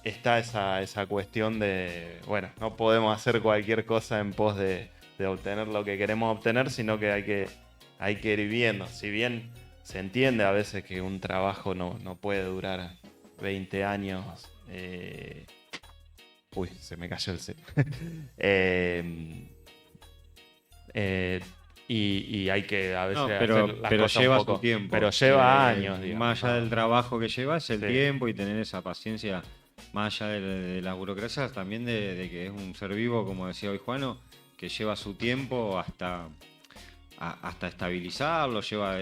está esa cuestión de, bueno, no podemos hacer cualquier cosa en pos de obtener lo que queremos obtener, sino que hay que ir viendo. Si bien se entiende a veces que un trabajo no puede durar 20 años. Uy, se me cayó el set. Y hay que a veces hacer las pero cosas lleva un poco, su tiempo. pero lleva años, digamos. Más allá del trabajo que lleva es el Sí. tiempo y tener esa paciencia más allá de las burocracias, también de que es un ser vivo, como decía hoy Juano, que lleva su tiempo hasta estabilizarlo, lleva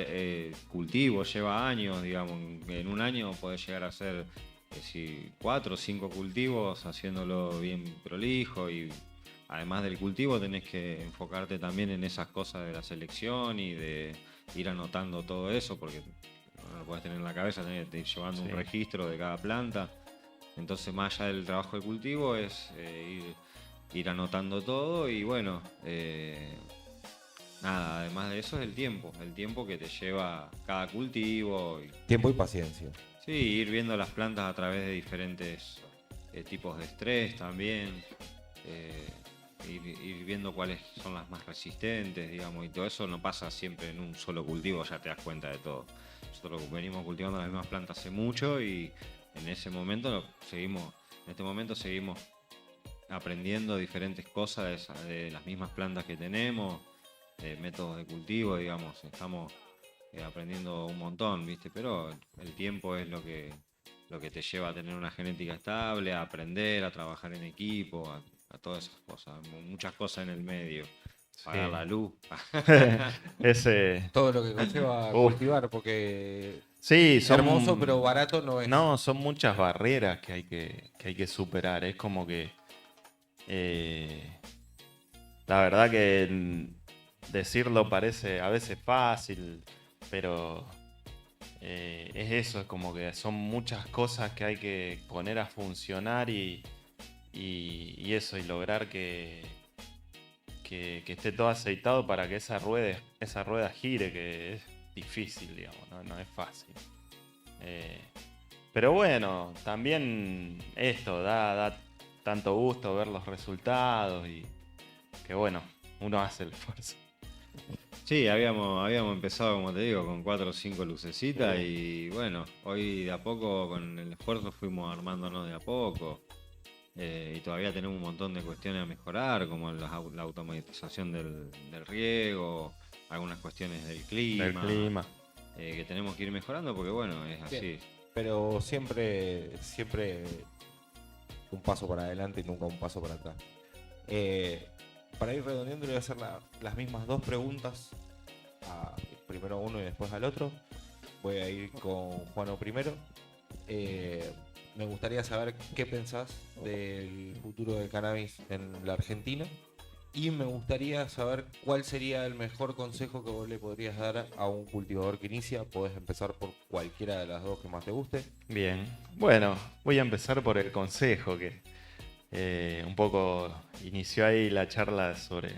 cultivo, lleva años, digamos. En un año podés llegar a hacer 4 o 5 cultivos haciéndolo bien prolijo, y además del cultivo tenés que enfocarte también en esas cosas de la selección y de ir anotando todo eso, porque no lo podés tener en la cabeza, tenés que ir llevando un registro de cada planta. Entonces, más allá del trabajo de cultivo, es ir anotando todo. Y bueno, nada, además de eso es el tiempo que te lleva cada cultivo. Tiempo y paciencia. Sí, ir viendo las plantas a través de diferentes tipos de estrés también. Ir viendo cuáles son las más resistentes, digamos, y todo eso no pasa siempre en un solo cultivo, ya te das cuenta de todo. Nosotros venimos cultivando las mismas plantas hace mucho y en este momento seguimos aprendiendo diferentes cosas de las mismas plantas que tenemos, métodos de cultivo, digamos, estamos aprendiendo un montón, ¿viste? Pero el tiempo es lo que te lleva a tener una genética estable, a aprender, a trabajar en equipo, a todas esas cosas, muchas cosas en el medio. Pagar la luz. Todo lo que conlleva cultivar, porque sí, es hermoso, pero barato no es. No, son muchas barreras que hay que superar. Es como que la verdad que decirlo parece a veces fácil, pero es eso, es como que son muchas cosas que hay que poner a funcionar y eso, y lograr que esté todo aceitado para que esa rueda gire, que es difícil, digamos, no es fácil. Pero bueno, también esto da tanto gusto ver los resultados y que bueno, uno hace el esfuerzo. Sí, habíamos empezado, como te digo, con 4 o 5 lucecitas y bueno, hoy de a poco con el esfuerzo fuimos armándonos de a poco. Y todavía tenemos un montón de cuestiones a mejorar, como la automatización del riego, algunas cuestiones del clima. Que tenemos que ir mejorando porque bueno, es así. Bien. Pero siempre un paso para adelante y nunca un paso para atrás. Para ir redondeando, le voy a hacer las mismas 2 preguntas, primero a uno y después al otro. Voy a ir con Juano primero. Me gustaría saber qué pensás del futuro del cannabis en la Argentina, y me gustaría saber cuál sería el mejor consejo que vos le podrías dar a un cultivador que inicia. Podés empezar por cualquiera de las 2 que más te guste. Bien, bueno, voy a empezar por el consejo que un poco inició ahí la charla sobre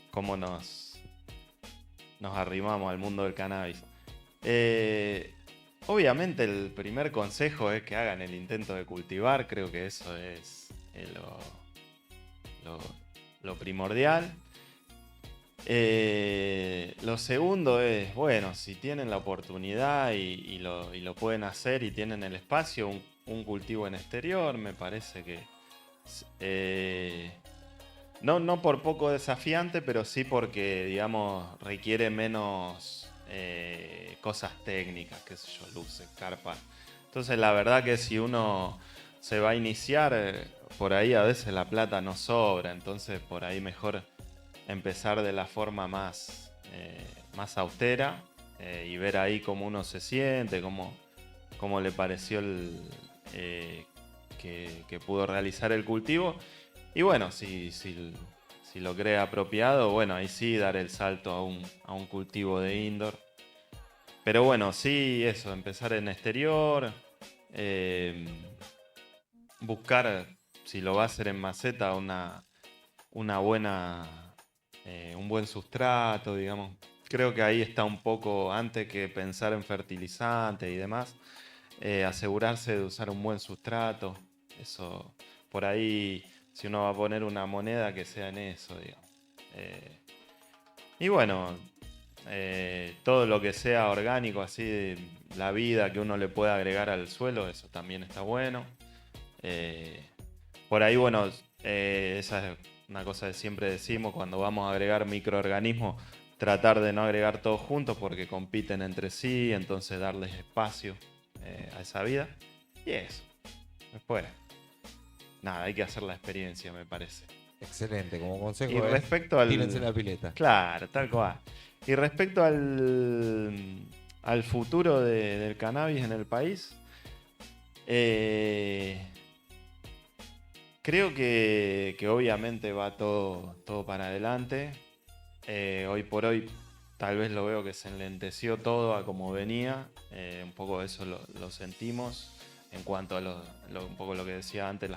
cómo nos arrimamos al mundo del cannabis. Obviamente el primer consejo es que hagan el intento de cultivar, creo que eso es lo primordial. Lo segundo es, bueno, si tienen la oportunidad y lo pueden hacer y tienen el espacio, un cultivo en exterior, me parece que no por poco desafiante, pero sí porque, digamos, requiere menos cosas técnicas, qué sé yo, luces, carpas. Entonces la verdad que si uno se va a iniciar, por ahí a veces la plata no sobra, entonces por ahí mejor empezar de la forma más austera y ver ahí cómo uno se siente, cómo le pareció que pudo realizar el cultivo. Y bueno, si lo cree apropiado, bueno, ahí sí dar el salto a un cultivo de indoor. Pero bueno, sí, eso, empezar en exterior, buscar, si lo va a hacer en maceta, un buen sustrato, digamos. Creo que ahí está un poco, antes que pensar en fertilizantes y demás, asegurarse de usar un buen sustrato. Eso, por ahí, si uno va a poner una moneda, que sea en eso, digamos. Y bueno, todo lo que sea orgánico, así, la vida que uno le pueda agregar al suelo, eso también está bueno. Por ahí, bueno, esa es una cosa que siempre decimos, cuando vamos a agregar microorganismos, tratar de no agregar todos juntos porque compiten entre sí, entonces darles espacio a esa vida. Y eso. Después, nada, hay que hacer la experiencia, me parece. Excelente, como consejo Y respecto al... tírense en la pileta. Claro, tal cual. Y respecto al futuro del cannabis en el país, creo que obviamente va todo para adelante. Hoy por hoy tal vez lo veo que se enlenteció todo a como venía. Un poco eso lo sentimos en cuanto a un poco lo que decía antes,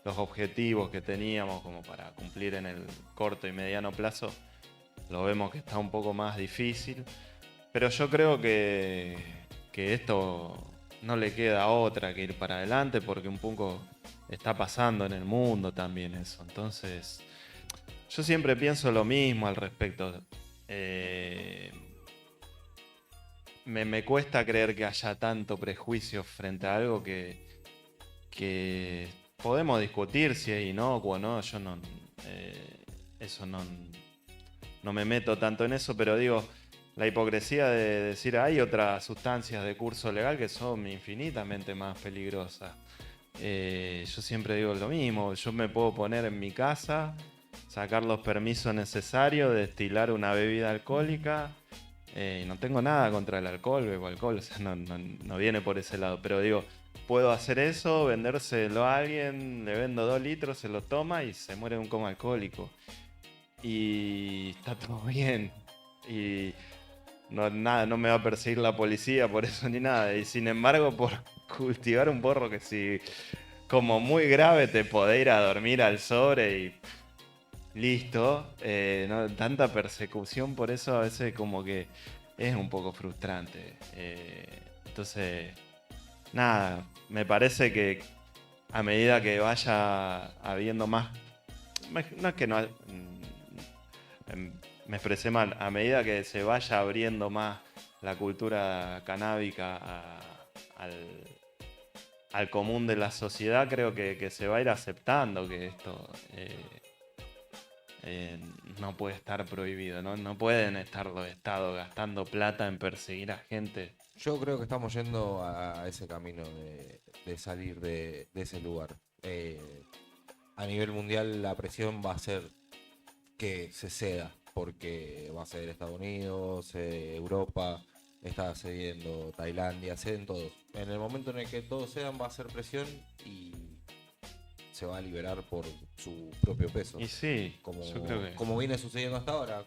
los objetivos que teníamos como para cumplir en el corto y mediano plazo. Lo vemos que está un poco más difícil. Pero yo creo que esto no le queda otra que ir para adelante porque un poco está pasando en el mundo también eso. Entonces, yo siempre pienso lo mismo al respecto. Me cuesta creer que haya tanto prejuicio frente a algo que podemos discutir si es inocuo o no. Yo no, eso no me meto tanto en eso, pero digo, la hipocresía de decir hay otras sustancias de curso legal que son infinitamente más peligrosas. Yo siempre digo lo mismo, yo me puedo poner en mi casa, sacar los permisos necesarios, destilar una bebida alcohólica. No tengo nada contra el alcohol, bebo alcohol, o sea, no viene por ese lado, pero digo, puedo hacer eso, vendérselo a alguien, le vendo 2 litros, se lo toma y se muere de un coma alcohólico. Y está todo bien. Y no me va a perseguir la policía por eso ni nada. Y sin embargo, por cultivar un porro que si como muy grave te podés ir a dormir al sobre y listo. No, tanta persecución por eso a veces como que es un poco frustrante. Entonces, nada, me parece que a medida que vaya habiendo más... No es que no... Me expresé mal. A medida que se vaya abriendo más la cultura canábica al común de la sociedad, creo que se va a ir aceptando que esto no puede estar prohibido. No pueden estar los estados gastando plata en perseguir a gente. Yo creo que estamos yendo a ese camino de salir de ese lugar. A nivel mundial la presión va a ser que se ceda, porque va a ser Estados Unidos, Europa, está cediendo Tailandia, ceden todos. En el momento en el que todos cedan va a ser presión y se va a liberar por su propio peso. Y sí, yo creo que... como viene sucediendo hasta ahora.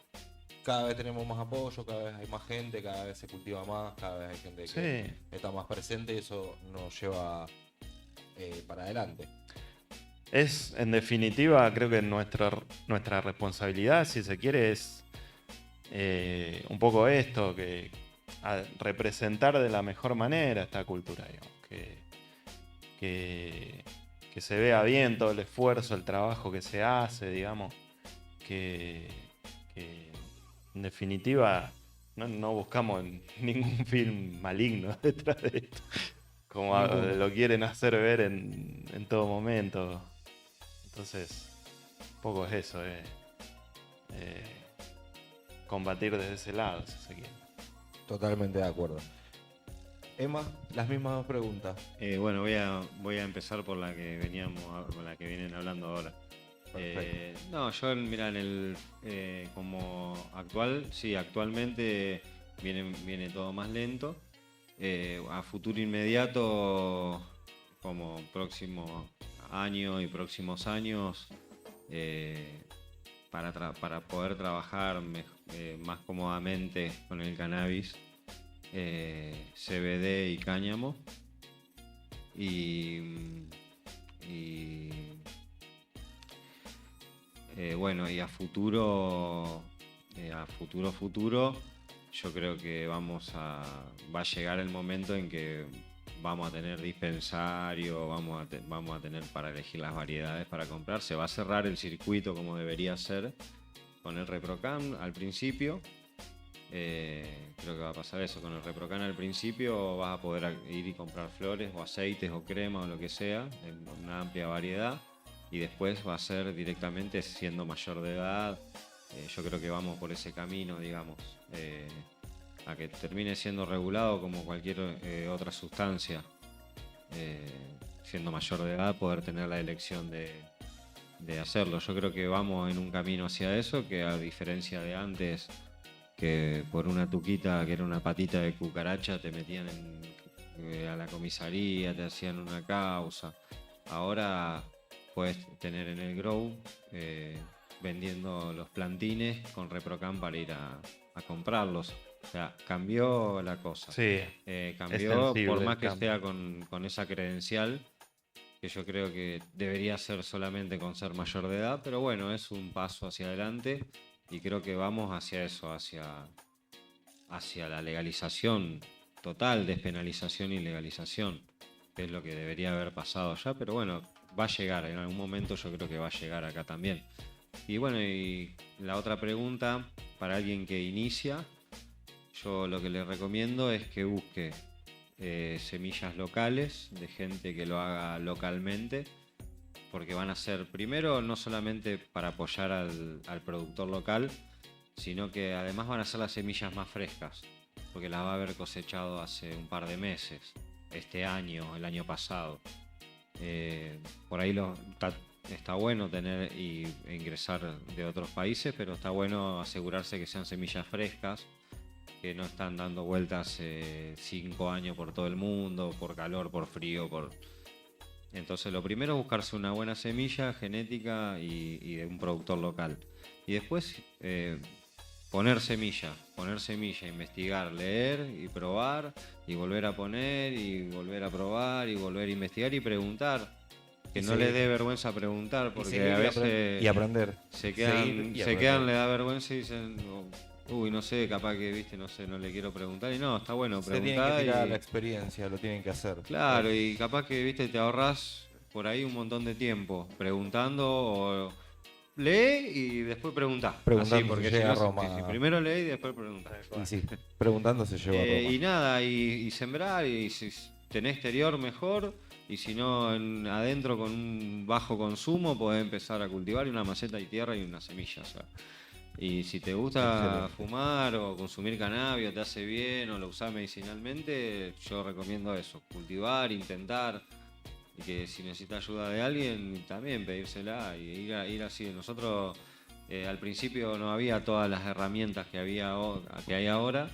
Cada vez tenemos más apoyo, cada vez hay más gente, cada vez se cultiva más, cada vez hay gente que está más presente y eso nos lleva para adelante. Es, en definitiva, creo que nuestra responsabilidad, si se quiere, es un poco esto, que representar de la mejor manera esta cultura, digamos, que se vea bien todo el esfuerzo, el trabajo que se hace, digamos, que en definitiva no buscamos ningún film maligno detrás de esto, como lo quieren hacer ver en todo momento. Entonces, un poco es eso, combatir desde ese lado, si se quiere. Totalmente de acuerdo. Emma, las mismas dos preguntas. Bueno, voy a empezar por la que con la que vienen hablando ahora. No, yo mira, como actual, sí, actualmente viene todo más lento. A futuro inmediato, como próximo año y próximos años, para poder trabajar más cómodamente con el cannabis, CBD y cáñamo, bueno, y a futuro, yo creo que va a llegar el momento en que vamos a tener dispensario, vamos a tener para elegir las variedades para comprar. Se va a cerrar el circuito como debería ser con el ReproCan al principio. Creo que va a pasar eso con el ReproCan al principio. Vas a poder ir y comprar flores o aceites o crema o lo que sea en una amplia variedad, y después va a ser directamente siendo mayor de edad. Yo creo que vamos por ese camino, digamos, a que termine siendo regulado como cualquier otra sustancia. siendo mayor de edad, poder tener la elección de hacerlo. Yo creo que vamos en un camino hacia eso, que a diferencia de antes, que por una tuquita, que era una patita de cucaracha, te metían a la comisaría, te hacían una causa. Ahora puedes tener en el grow vendiendo los plantines con ReproCam para ir a comprarlos. O sea, cambió la cosa. Sí, Cambió, sensible por el más que cambio. sea con esa credencial, que yo creo que debería ser solamente con ser mayor de edad, pero bueno, es un paso hacia adelante y creo que vamos hacia eso, hacia la legalización total, despenalización y legalización, que es lo que debería haber pasado ya, pero bueno, va a llegar, en algún momento yo creo que va a llegar acá también. Y bueno, y la otra pregunta, para alguien que inicia, yo lo que le recomiendo es que busque semillas locales, de gente que lo haga localmente, porque van a ser, primero, no solamente para apoyar al productor local, sino que además van a ser las semillas más frescas, porque las va a haber cosechado hace un par de meses, este año, el año pasado. Por ahí está bueno tener e ingresar de otros países, pero está bueno asegurarse que sean semillas frescas, que no están dando vueltas 5 años por todo el mundo, por calor, por frío, Entonces lo primero es buscarse una buena semilla genética y de un productor local. Y después poner semilla, investigar, leer y probar, y volver a poner, y volver a probar, y volver a investigar y preguntar. Que no le dé vergüenza preguntar, porque a veces y aprender. se Seguir y quedan, aprender. le da vergüenza y dicen, uy, no sé, capaz que, viste, no sé, no le quiero preguntar. Y no, está bueno Se tienen que preguntar. tirar la experiencia, lo tienen que hacer. Claro, y capaz que, viste, te ahorras por ahí un montón de tiempo preguntando, o lee y después preguntá. Preguntando Así, si porque llega si no, a Roma. si primero lee y después preguntá. Y sí, preguntando se lleva a Roma. Y nada, y sembrar, y si tenés exterior mejor, y si no adentro con un bajo consumo podés empezar a cultivar, y una maceta y tierra y una semilla. O sea. Y si te gusta Excelente. fumar o consumir cannabis, o te hace bien, o lo usás medicinalmente, yo recomiendo eso, cultivar, intentar, y que si necesitas ayuda de alguien, también pedírsela y ir así. Nosotros al principio no había todas las herramientas que hay ahora.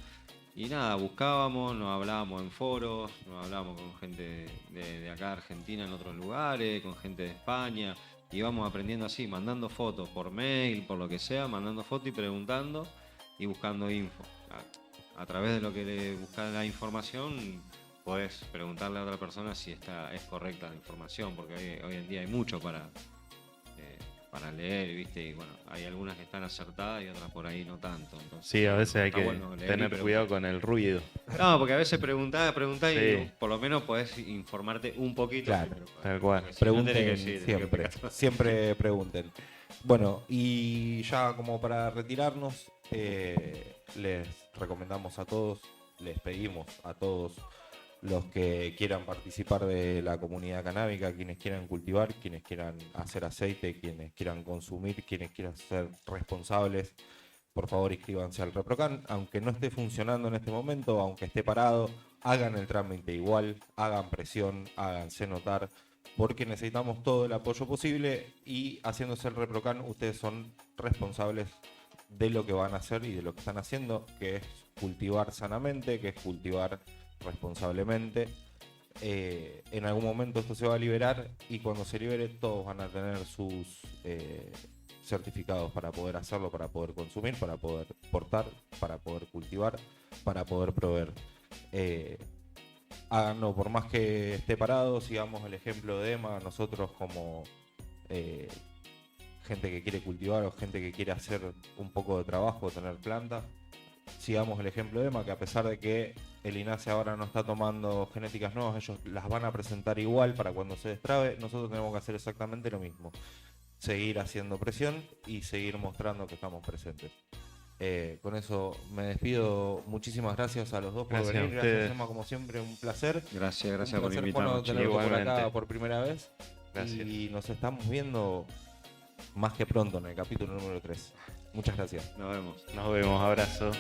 Y nada, buscábamos, nos hablábamos en foros, nos hablábamos con gente de acá de Argentina en otros lugares, con gente de España. Íbamos aprendiendo así, mandando fotos por mail, por lo que sea, mandando fotos y preguntando y buscando info. A través de lo que le buscas la información, podés preguntarle a otra persona si es correcta la información, porque hoy en día hay mucho para leer, ¿viste? Y bueno, hay algunas que están acertadas y otras por ahí no tanto. Entonces, Sí, a veces hay está que bueno leer y tener preguntar. cuidado con el ruido. No, porque a veces preguntás Sí. y por lo menos podés informarte un poquito. Claro, pero, tal cual. porque si no Pregunten tenés que decir, siempre, siempre pregunten. Bueno, y ya como para retirarnos, les recomendamos a todos, les pedimos a todos los que quieran participar de la comunidad canábica, quienes quieran cultivar, quienes quieran hacer aceite, quienes quieran consumir, quienes quieran ser responsables, por favor inscríbanse al ReproCan, aunque no esté funcionando en este momento, aunque esté parado, hagan el trámite igual, hagan presión, háganse notar, porque necesitamos todo el apoyo posible y haciéndose el ReproCan ustedes son responsables de lo que van a hacer y de lo que están haciendo, que es cultivar sanamente, que es cultivar responsablemente. En algún momento esto se va a liberar y cuando se libere todos van a tener sus certificados para poder hacerlo, para poder consumir, para poder portar, para poder cultivar, para poder proveer. Háganlo, por más que esté parado, sigamos el ejemplo de Emma, nosotros como gente que quiere cultivar o gente que quiere hacer un poco de trabajo, tener plantas, sigamos el ejemplo de Emma, que a pesar de que el INASE ahora no está tomando genéticas nuevas, ellos las van a presentar igual para cuando se destrabe, nosotros tenemos que hacer exactamente lo mismo. Seguir haciendo presión y seguir mostrando que estamos presentes. Con eso me despido. Muchísimas gracias a los dos por Gracias venir. a ustedes. Gracias, Emma, como siempre, un placer. Gracias Un por placer, invitarnos, Juan, chicos. tenerte por acá Igualmente. por primera vez. Gracias. Y nos estamos viendo más que pronto en el capítulo número 3. Muchas gracias. Nos vemos. Nos vemos, abrazo.